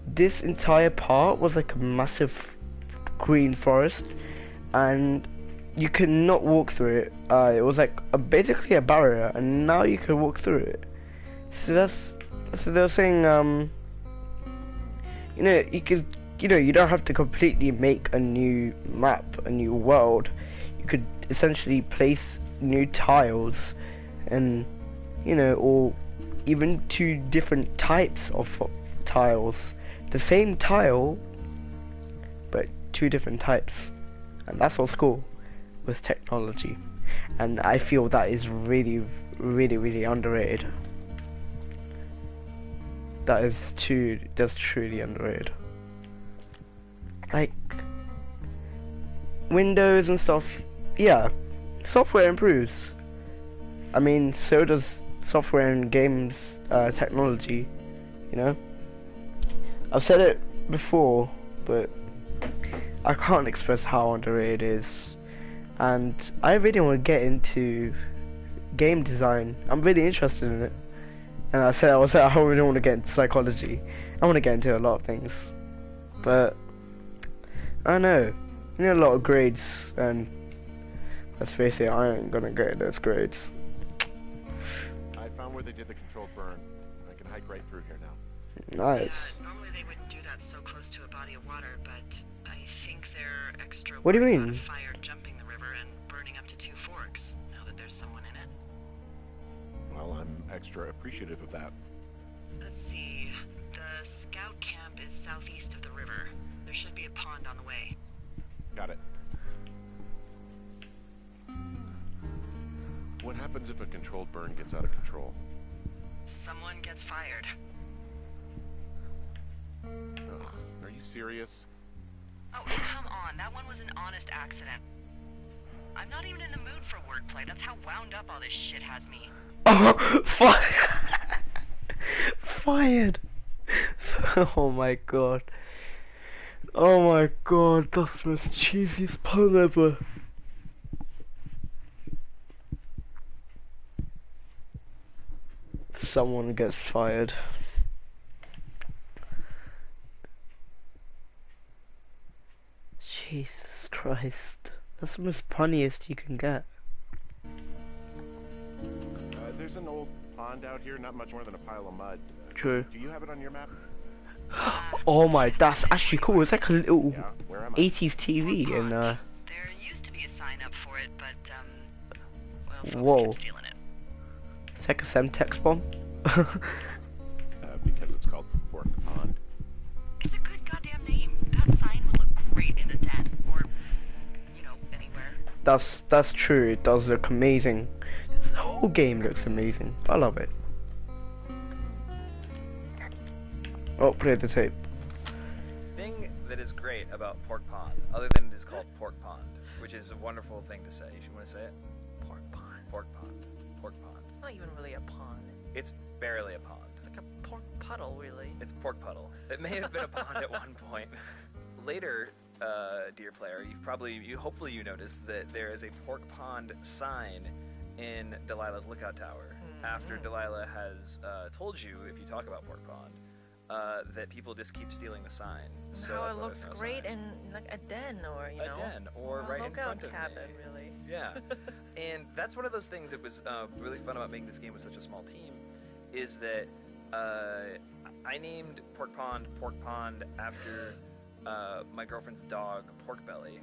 this entire part was like a massive green forest, and you could not walk through it. It was like basically a barrier, and now you can walk through it. So they were saying, you know, you don't have to completely make a new map, a new world. You could essentially place new tiles, and, you know, or even two different types of tiles. The same tile, but two different types, and that's what's cool with technology. And I feel that is really, really, really underrated. That's truly underrated. Like, Windows and stuff, yeah, software improves. I mean, so does software and games technology, you know? I've said it before, but I can't express how underrated it is. And I really want to get into game design. I'm really interested in it. And I said I really want to get into psychology. I want to get into a lot of things. But I don't know. You need a lot of grades, and let's face it, I ain't gonna get those grades. I found where they did the controlled burn. I can hike right through here now. Nice. Yeah, normally they wouldn't do that so close to a body of water, but I think they're extra What do you worried mean? about a fire jumping the river and burning up to 2 forks, now that there's someone in it. Well, I'm extra appreciative of that. Let's see. The scout camp is southeast of the river. There should be a pond on the way. Got it. What happens if a controlled burn gets out of control? Someone gets fired. Ugh, are you serious? Oh, come on. That one was an honest accident. I'm not even in the mood for wordplay. That's how wound up all this shit has me. Oh, fired. Oh my god. Oh my god, that's the most cheesiest pun ever. Someone gets fired. Jesus Christ. That's the most punniest you can get. There's an old pond out here, not much more than a pile of mud. True. Do you have it on your map? Oh my, that's actually cool. It's like a little Yeah, where am I? 80s TV and There used to be a sign up for it, but well, folks Whoa. kept stealing it. it's like a Semtex bomb. Because it's called Pork Pond. It's a good goddamn name. That sign would look great in a den, or, you know, anywhere. That's true. It does look amazing. This whole game looks amazing. I love it. Oh, play the tape. Thing that is great about Pork Pond, other than it is called Pork Pond, which is a wonderful thing to say. You should want to say it. Pork pond. Pork Pond. Pork Pond. It's not even really a pond. It's barely a pond. It's like a pork puddle, really. It's pork puddle. It may have been a pond at one point. Later, dear player, hopefully you noticed that there is a pork pond sign in Delilah's lookout tower. After Delilah has told you, if you talk about pork pond, that people just keep stealing the sign. So How that's it why looks there's no great sign. in like a den or A den, or a right in lookout front of cabin, me. really. Yeah, and that's one of those things that was really fun about making this game with such a small team, is that I named Pork Pond after my girlfriend's dog, Pork Belly,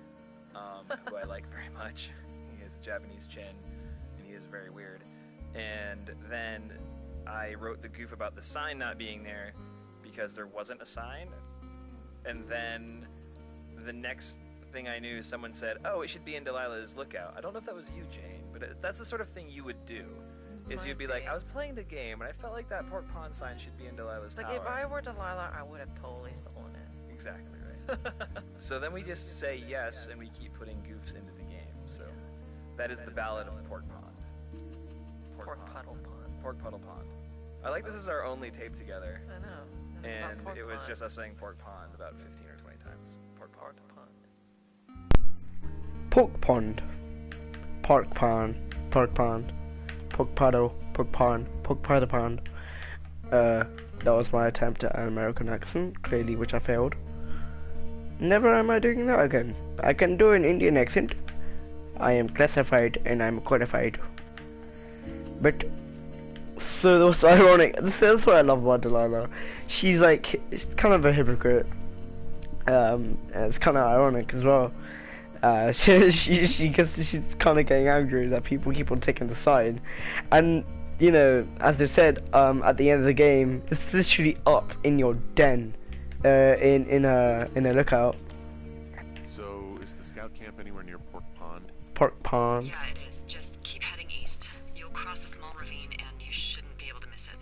who I like very much. He has a Japanese chin, and he is very weird. And then I wrote the goof about the sign not being there because there wasn't a sign. And then the next thing I knew, someone said, "Oh, it should be in Delilah's lookout." I don't know if that was you, Jane, but that's the sort of thing you would do. Is you'd be like, "I was playing the game, and I felt like that Pork Pond sign should be in Delilah's Like tower." if I were Delilah, I would have totally stolen it. Exactly right. So then we just say yes, and we keep putting goofs into the game. So that is the Ballad of Pork Pond. Pork Puddle Pond. Pork Puddle Pond. I like this is our only tape together, I know. And it's about and Pork it was Pond. just us saying Pork Pond about 15 or 20 times. Pork Pond. Pork pond. Pork pond. Pork pond. Pork puddle. Pork pond. Pork puddle pond. That was my attempt at an American accent, clearly, which I failed. Never am I doing that again. I can do an Indian accent. I am classified and I'm qualified. But so what's ironic? That's what I love about Delilah. She's like kind of a hypocrite. And it's kind of ironic as well. She's kind of getting angry that people keep on taking the sign, and you know, as I said, at the end of the game, it's literally up in your den, in a lookout. So, is the scout camp anywhere near Pork Pond? Pork pond. Yeah, it is. Just keep heading east. You'll cross a small ravine and you shouldn't be able to miss it.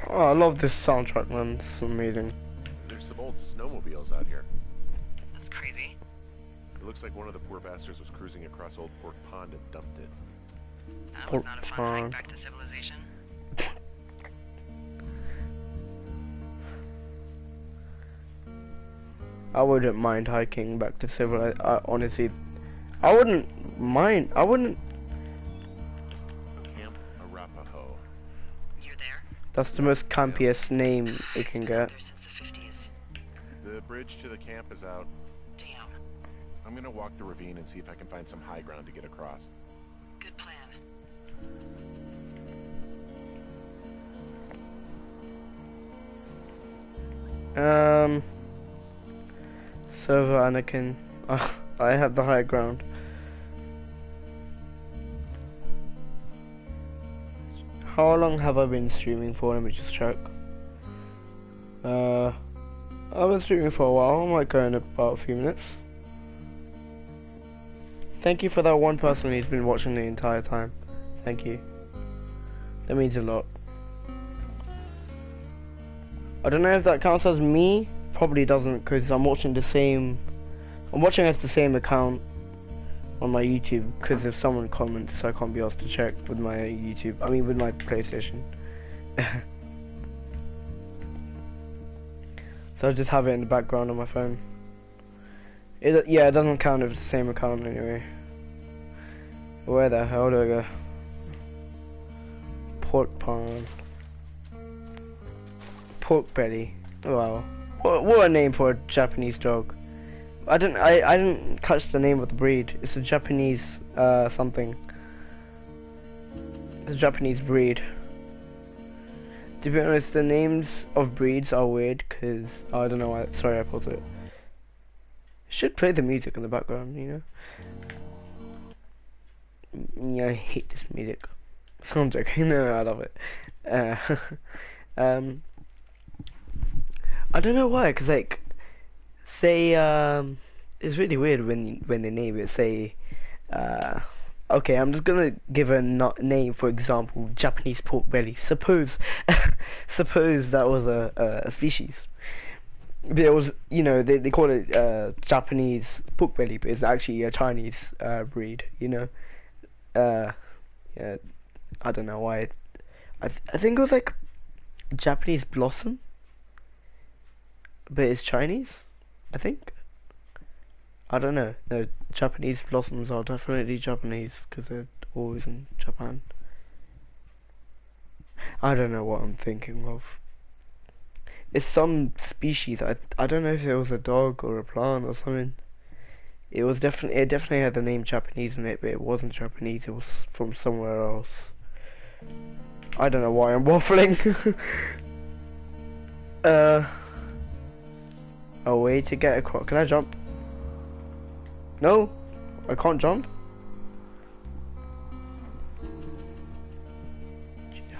Oh, I love this soundtrack, man. It's amazing. There's some old snowmobiles out here. That's crazy. It looks like one of the poor bastards was cruising across Old Pork Pond and dumped it. That was Pork not a fun pond. hike back to civilization. I wouldn't mind hiking back to Civil. Honestly, I wouldn't mind. I wouldn't. Camp Arapaho. You're there? That's the most campiest name it can It's been out get. there since the 50s. The bridge to the camp is out. Damn. I'm gonna walk the ravine and see if I can find some high ground to get across. Good plan. Server Anakin. I have the high ground. How long have I been streaming for? Let me just check. I've been streaming for a while. I might go in about a few minutes. Thank you for that one person who's been watching the entire time. Thank you. That means a lot. I don't know if that counts as me. Probably doesn't, because I'm watching the same. I'm watching as the same account on my YouTube. Because if someone comments, I can't be asked to check with my YouTube. I mean, with my PlayStation. So I just have it in the background on my phone. Yeah, it doesn't count if it's the same account anyway. Where the hell do I go? Pork pond. Pork belly. Wow. What a name for a Japanese dog. I didn't catch the name of the breed. It's a Japanese something. It's a Japanese breed. To be honest, the names of breeds are weird because I don't know why. Sorry, I paused it. Should play the music in the background, you know. Yeah, I hate this music. I'm joking. No, I love it. I don't know why, cause like, say it's really weird when they name it. Say, okay, I'm just gonna give a name, for example, Japanese pork belly. Suppose, suppose that was a species. It was, you know, they call it Japanese pork belly, but it's actually a Chinese breed. You know, yeah, I don't know why. I think it was like Japanese blossom, but it's Chinese. I think. I don't know. No, Japanese blossoms are definitely Japanese because they're always in Japan. I don't know what I'm thinking of. It's some species. I don't know if it was a dog or a plant or something. It definitely had the name Japanese in it, but it wasn't Japanese. It was from somewhere else. I don't know why I'm waffling. A way to get across. Can I jump? No, I can't jump.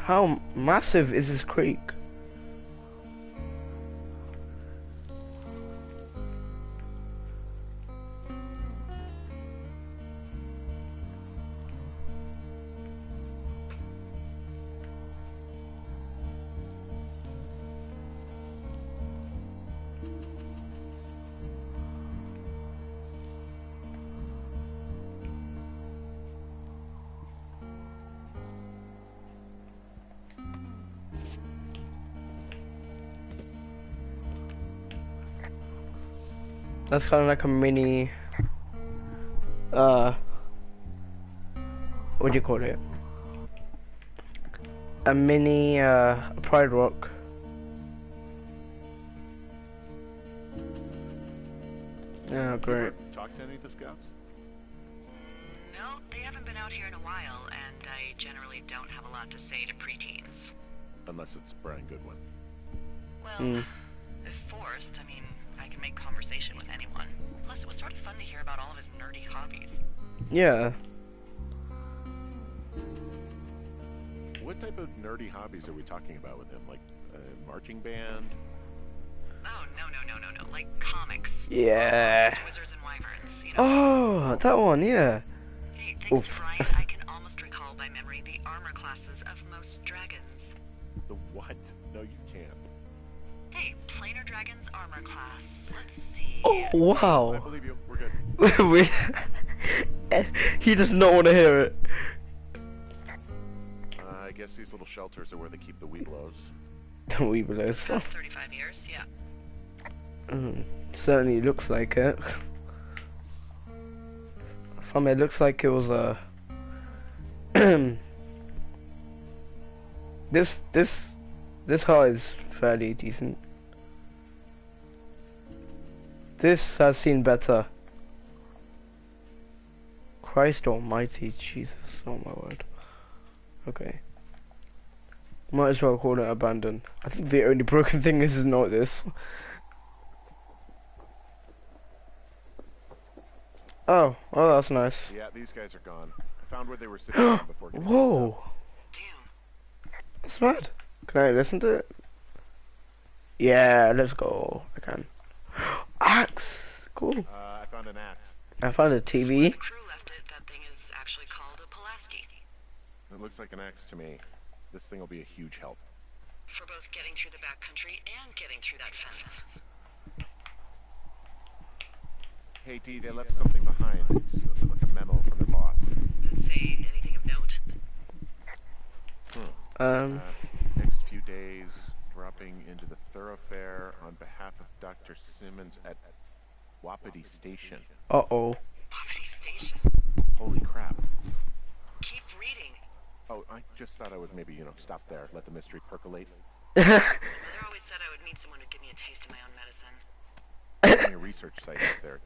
How massive is this creek? That's kind of like a mini, what do you call it? A mini, Pride Rock. Oh, great. Talk to any of the scouts? No, they haven't been out here in a while, and I generally don't have a lot to say to preteens. Unless it's Brian Goodwin. Well, if forced, I mean, I can make conversation with anyone. Plus, it was sort of fun to hear about all of his nerdy hobbies. Yeah. What type of nerdy hobbies are we talking about with him? Like a marching band? Oh, no. Like comics. Yeah. Wizards and Wyverns, you know. Oh, that one, yeah. Hey, thanks to Brian, I can almost recall by memory the armor classes of most dragons. The what? No, you can't. Hey, planar dragon's armor class. Let's see. Oh, I wow. believe you. We're good. He does not want to hear it. I guess these little shelters are where they keep the Weeblos. Weebelos. Past 35 years, yeah. Certainly looks like it. From it looks like it was a this heart is fairly decent. This has seen better. Christ almighty, Jesus, oh my word. Okay. Might as well call it abandoned. I think the only broken thing is not this. Oh, that's nice. Yeah, these guys are gone. I found where they were sitting down before getting Whoa, Damn. that's mad. Can I listen to it? Yeah, let's go. I can. Axe, cool. I found an axe. I found a TV. The crew left it. That thing is actually called a Pulaski. It looks like an axe to me. This thing will be a huge help. For both getting through the backcountry and getting through that fence. Hey, D, they left something behind. It's like a memo from their boss. Did it say anything of note? Next few days, dropping into the thoroughfare on behalf of Dr. Simmons at Wapiti Station. Uh-oh. Wapiti Station. Holy crap. Keep reading. Oh, I just thought I would maybe, stop there, let the mystery percolate. My mother always said I would meet someone who'd give me a taste of my own medicine. Having a research site out there.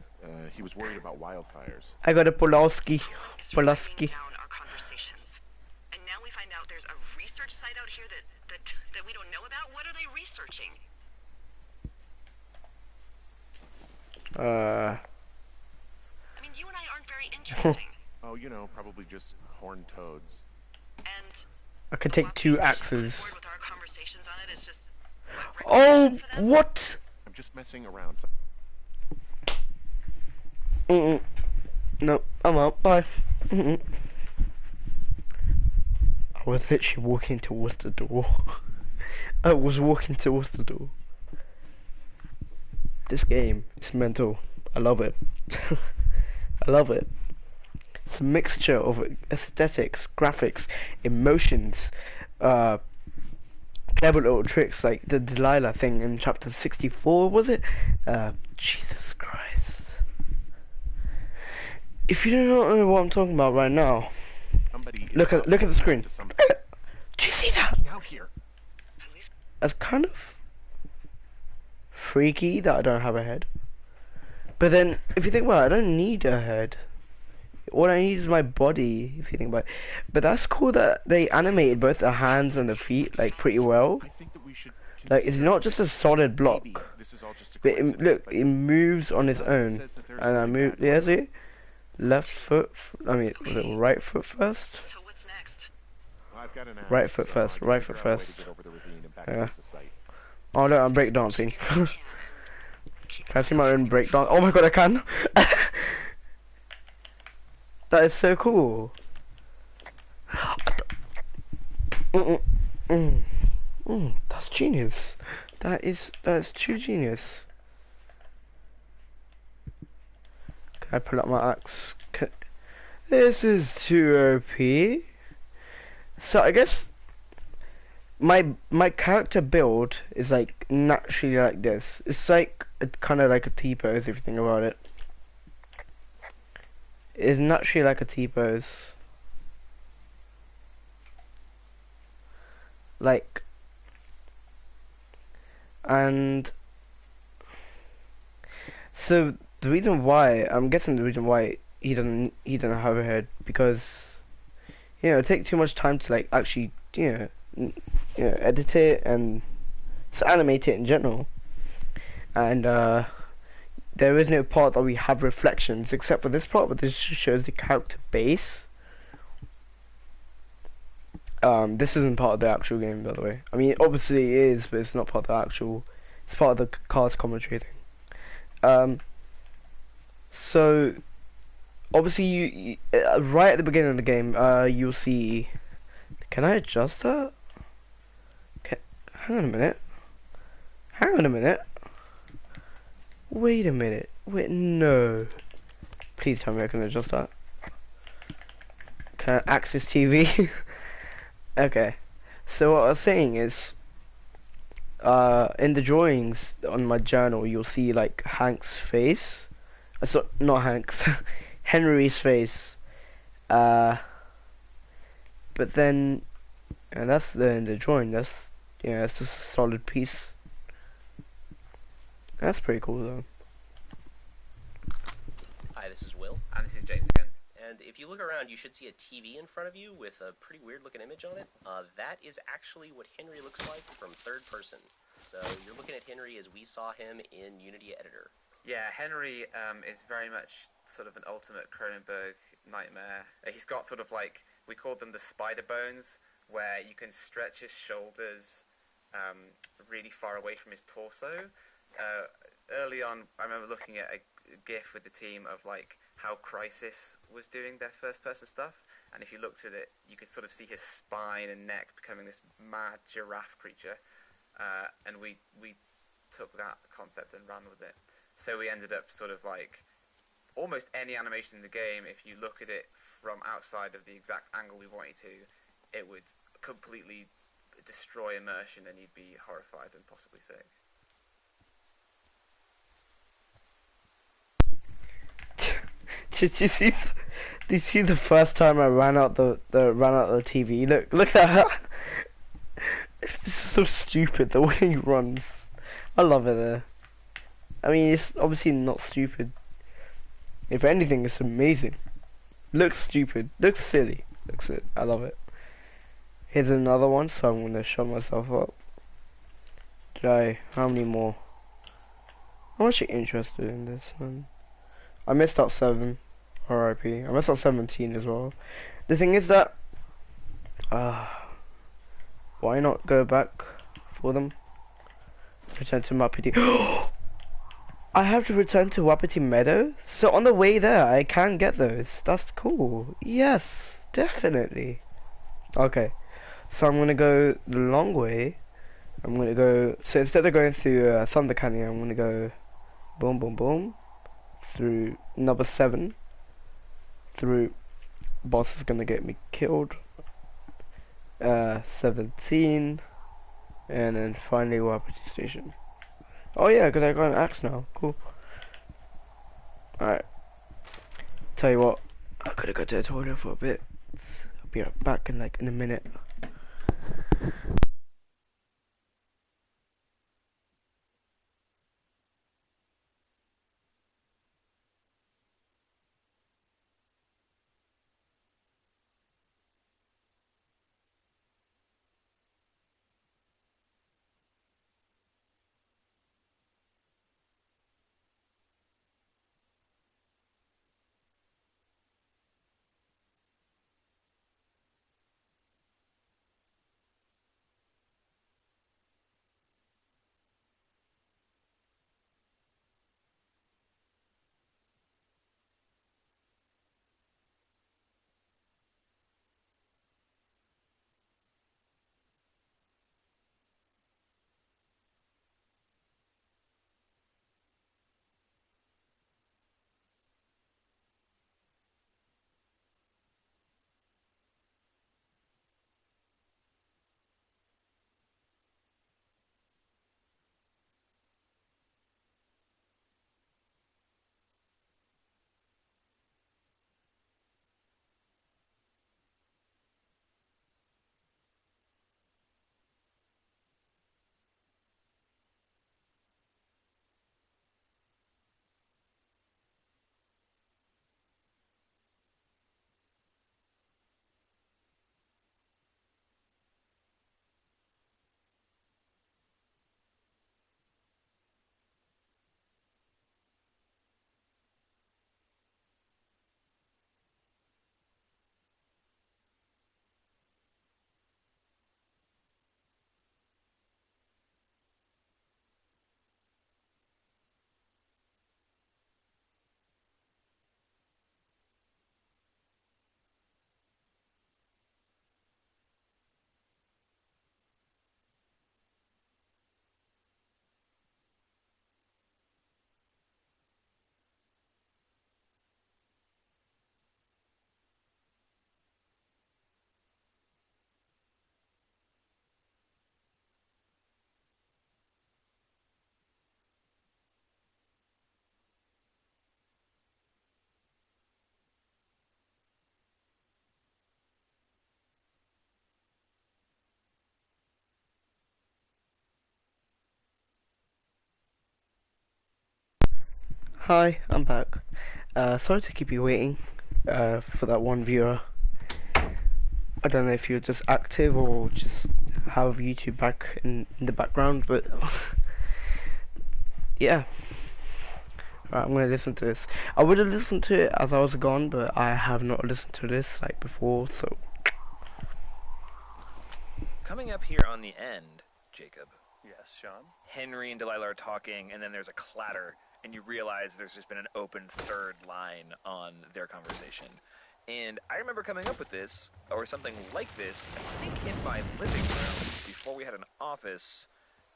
He was worried about wildfires. I got a Pulaski. Someone is Pulaski. writing down our conversations. And now we find out there's a research site out here that we don't know about. What are they researching? I mean, you and I aren't very interesting. Oh, probably just horned toads. And I could the take Wapiti 2 Station axes. board with our conversations on it is just Oh, recognition for them? what? I'm just messing around. No, I'm out. Bye. I was literally walking towards the door. I was walking towards the door. This game is mental. I love it. I love it. It's a mixture of aesthetics, graphics, emotions, clever little tricks like the Delilah thing in chapter 64, was it? Jesus Christ. If you do not know what I'm talking about right now, look at the screen. Do you see that? Out here. That's kind of freaky that I don't have a head. But then, if you think about it, I don't need a head. All I need is my body, if you think about it. But that's cool that they animated both the hands and the feet, like, pretty well. I think that we should Like, it's consider not just a solid block. maybe this is all just a But coincidence, look, but it moves on its nothing own. says that there's And I something move, bad yeah, going on. see? Left foot, was it right foot first? So what's next? Well, I've got an axe, Right foot so first, I can right figure foot out a way to first. get over the ravine and back Yeah. towards the site. Oh no, I'm breakdancing. Keep it Can I see my own breakdance? Oh my god, I can! That is so cool. That's genius. That's true genius. Can I pull up my axe? This is too OP. So I guess my character build is like naturally like this. It's like kind of like a T-pose if you think about it. It's naturally like a T-pose. Like, and so the reason why, I'm guessing the reason why he doesn't have a head, because it takes too much time to like actually edit it and just animate it in general. And there is no part that we have reflections except for this part, but this just shows the character base. This isn't part of the actual game, by the way. I mean, obviously it is, but it's not part of the actual. It's part of the cast commentary thing. So obviously you right at the beginning of the game, you'll see. Can I adjust that? Okay, hang on a minute. Hang on a minute. Wait a minute. Wait, no. Please tell me I can adjust that. Can I access TV? Okay, so what I was saying is, in the drawings on my journal, you'll see like Hank's face. So not Hank's, Henry's face. But then, and that's in the drawing. That's it's just a solid piece. That's pretty cool though. Hi, this is Will. And this is James again. And if you look around, you should see a TV in front of you with a pretty weird-looking image on it. That is actually what Henry looks like from third person. So you're looking at Henry as we saw him in Unity Editor. Yeah, Henry is very much sort of an ultimate Cronenberg nightmare. He's got sort of like, we called them the spider bones, where you can stretch his shoulders really far away from his torso. Early on, I remember looking at a GIF with the team of like how Crysis was doing their first-person stuff, and if you looked at it, you could sort of see his spine and neck becoming this mad giraffe creature, and we took that concept and ran with it. So we ended up sort of like almost any animation in the game, if you look at it from outside of the exact angle we want you to, it would completely destroy immersion and you'd be horrified and possibly sick. Did you see? Did you see the first time I ran out the TV? Look at that. It's so stupid the way he runs. I love it there. I mean, it's obviously not stupid. If anything, it's amazing. Looks stupid. Looks silly. Looks it. I love it. Here's another one, so I'm gonna shut myself up. How many more? I'm actually interested in this one. I missed out 7. R.I.P. I missed out 17 as well. The thing is that, why not go back for them? Return to Wapiti. I have to return to Wapiti Meadow? So on the way there, I can get those. That's cool. Yes, definitely. Okay, so I'm gonna go the long way. I'm gonna go, so instead of going through Thunder Canyon, I'm gonna go boom, boom, boom, through number 7, through, boss is gonna get me killed, 17, and then finally Wapiti Station. Oh yeah, because I got an axe now, cool. Alright, tell you what, I gotta go to the toilet for a bit. I'll be right back in like in a minute. Hi, I'm back. Sorry to keep you waiting. For that one viewer. I don't know if you're just active or just have YouTube back in the background, but yeah. Right, I'm gonna listen to this. I would have listened to it as I was gone, but I have not listened to this like before, so. Coming up here on the end, Jacob, Yes, Sean. Henry and Delilah are talking, and then there's a clatter, and you realize there's just been an open third line on their conversation. And I remember coming up with this, or something like this, I think in my living room, before we had an office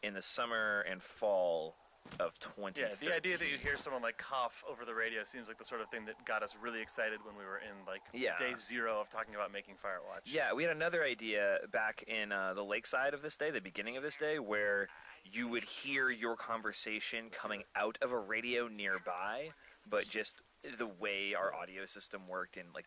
in the summer and fall of 2013. Yeah, the idea that you hear someone like cough over the radio seems like the sort of thing that got us really excited when we were in like day zero of talking about making Firewatch. Yeah, we had another idea back in the lakeside of this day, the beginning of this day, where you would hear your conversation coming out of a radio nearby, but just the way our audio system worked and like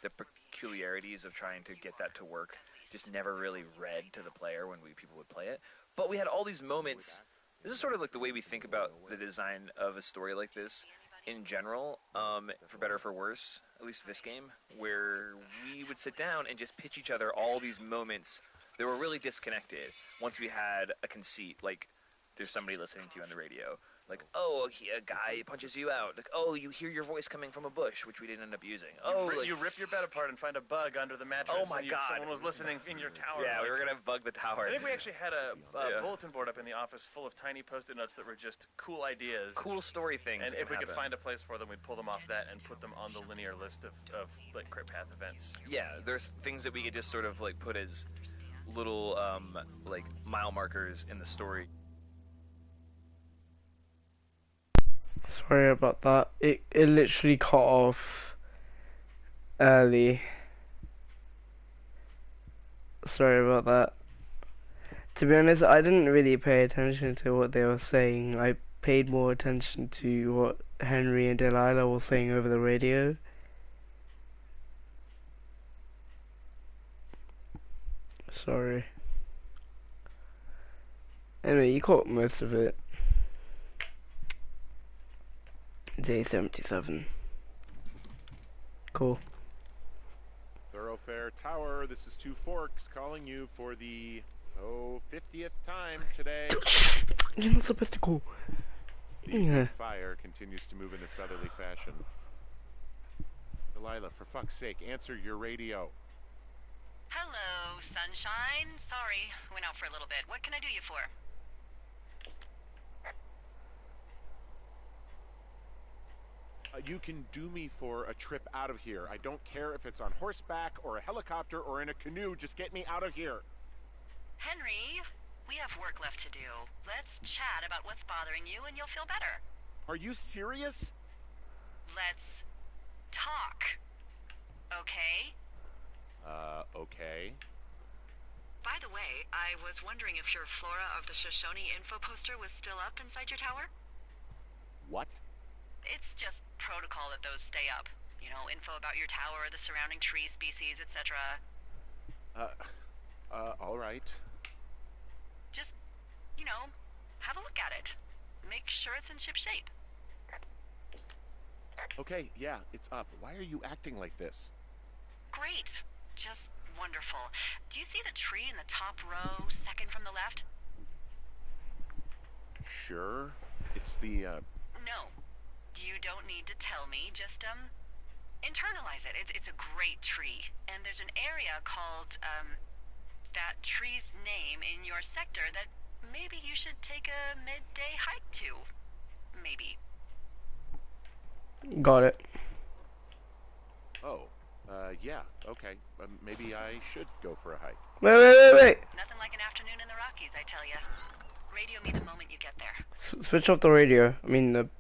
the peculiarities of trying to get that to work just never really read to the player when people would play it. But we had all these moments. This is sort of like the way we think about the design of a story like this in general, for better or for worse, at least this game, where we would sit down and just pitch each other all these moments that were really disconnected once we had a conceit, like there's somebody listening to you on the radio. Like, oh, a guy punches you out. Like, oh, you hear your voice coming from a bush, which we didn't end up using. Oh, you rip your bed apart and find a bug under the mattress. Oh my God! Someone was listening in your tower. Yeah, we were gonna bug the tower. I think we actually had a bulletin board up in the office full of tiny Post-it notes that were just cool ideas, cool story things. And if we could find a place for them, we'd pull them off that and put them on the linear list of like Crit Path events. Yeah, there's things that we could just sort of like put as little like mile markers in the story. Sorry about that. It literally cut off early. Sorry about that. To be honest, I didn't really pay attention to what they were saying. I paid more attention to what Henry and Delilah were saying over the radio. Sorry. Anyway, you caught most of it. Day 77. Cool. Thoroughfare Tower, this is Two Forks calling you for the 50th time today. You're not supposed to call. The fire continues to move in a southerly fashion. Delilah, for fuck's sake, answer your radio. Hello, sunshine. Sorry, went out for a little bit. What can I do you for? You can do me for a trip out of here. I don't care if it's on horseback or a helicopter or in a canoe. Just get me out of here. Henry, we have work left to do. Let's chat about what's bothering you and you'll feel better. Are you serious? Let's talk. Okay? Okay. By the way, I was wondering if your Flora of the Shoshone info poster was still up inside your tower? What? It's just protocol that those stay up. You know, info about your tower, the surrounding tree species, etc. All right. Just, you know, have a look at it. Make sure it's in ship shape. Okay, yeah, it's up. Why are you acting like this? Great. Just wonderful. Do you see the tree in the top row, second from the left? Sure. It's the, No. You don't need to tell me, just, internalize it. It's a great tree. And there's an area called, that tree's name in your sector that maybe you should take a midday hike to. Maybe. Got it. Oh, yeah, okay. Maybe I should go for a hike. Wait. Nothing like an afternoon in the Rockies, I tell ya. Radio me the moment you get there. Switch off the radio. I mean the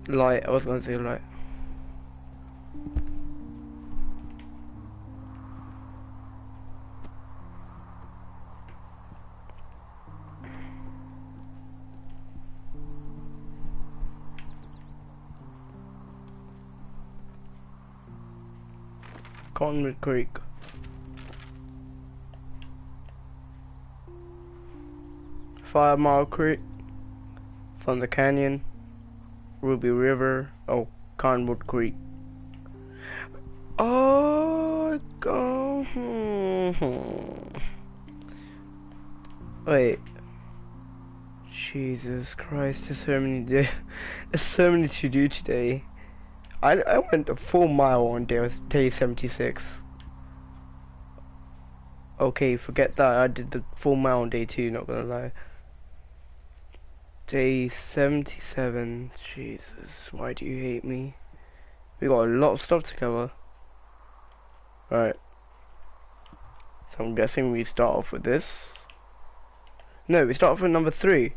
light. I was going to say light. Cottonwood Creek. Fire Mile Creek. Thunder Canyon, Ruby River, oh, Cottonwood Creek. Oh, go. Wait. Jesus Christ, there's so many there's so many to do today. I went a full mile on day 76. Okay, forget that. I did the full mile on day 2, not gonna lie. Day 77. Jesus, why do you hate me? We got a lot of stuff to cover. Alright. So I'm guessing we start off with this. No, we start off with number 3.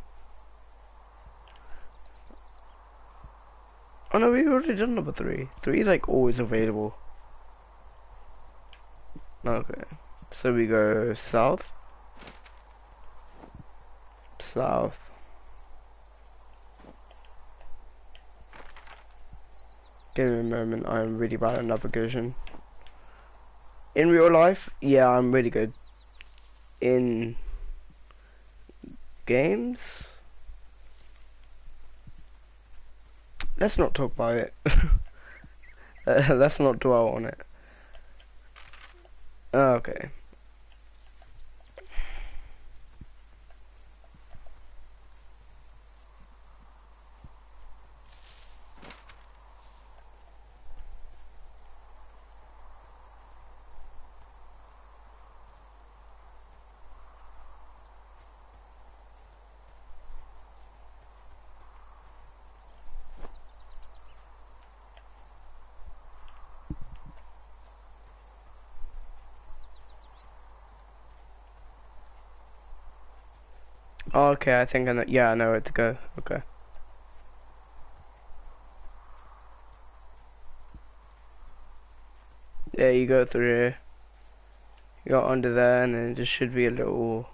Oh no, we've already done number 3. 3 is like always available. Okay. So we go south. South. Give me a moment, I'm really bad at navigation. In real life, yeah, I'm really good. In games, let's not talk about it. Let's not dwell on it. Okay. Okay, I think I know. Yeah, I know where to go. Okay. Yeah, you go through here. You go under there, and then there should be a little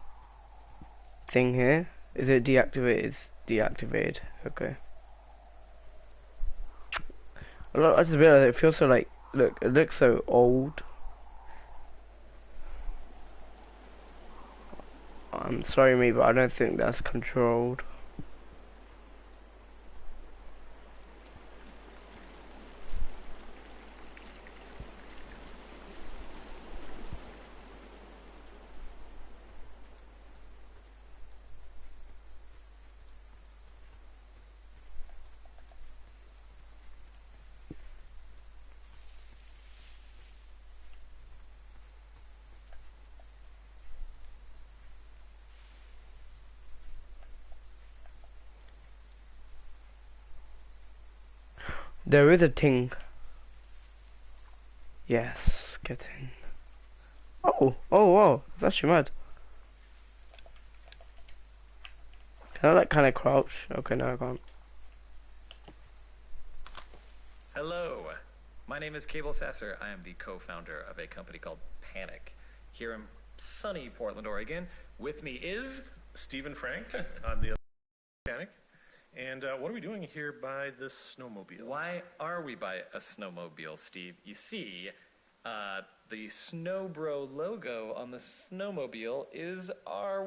thing here. Is it deactivated? It's deactivated. Okay. I just realized it feels so like. Look, it looks so old. I'm sorry, me, but I don't think that's controlled. There is a ting. Yes, get in. Oh, wow, that's actually mad. Can I like kind of crouch? Okay, no, I can't. Hello, my name is Cable Sasser. I am the co-founder of a company called Panic here in sunny Portland, Oregon. With me is Stephen Frank on the Panic. And what are we doing here by this snowmobile? Why are we by a snowmobile, Steve? You see, the Snowbro logo on the snowmobile is our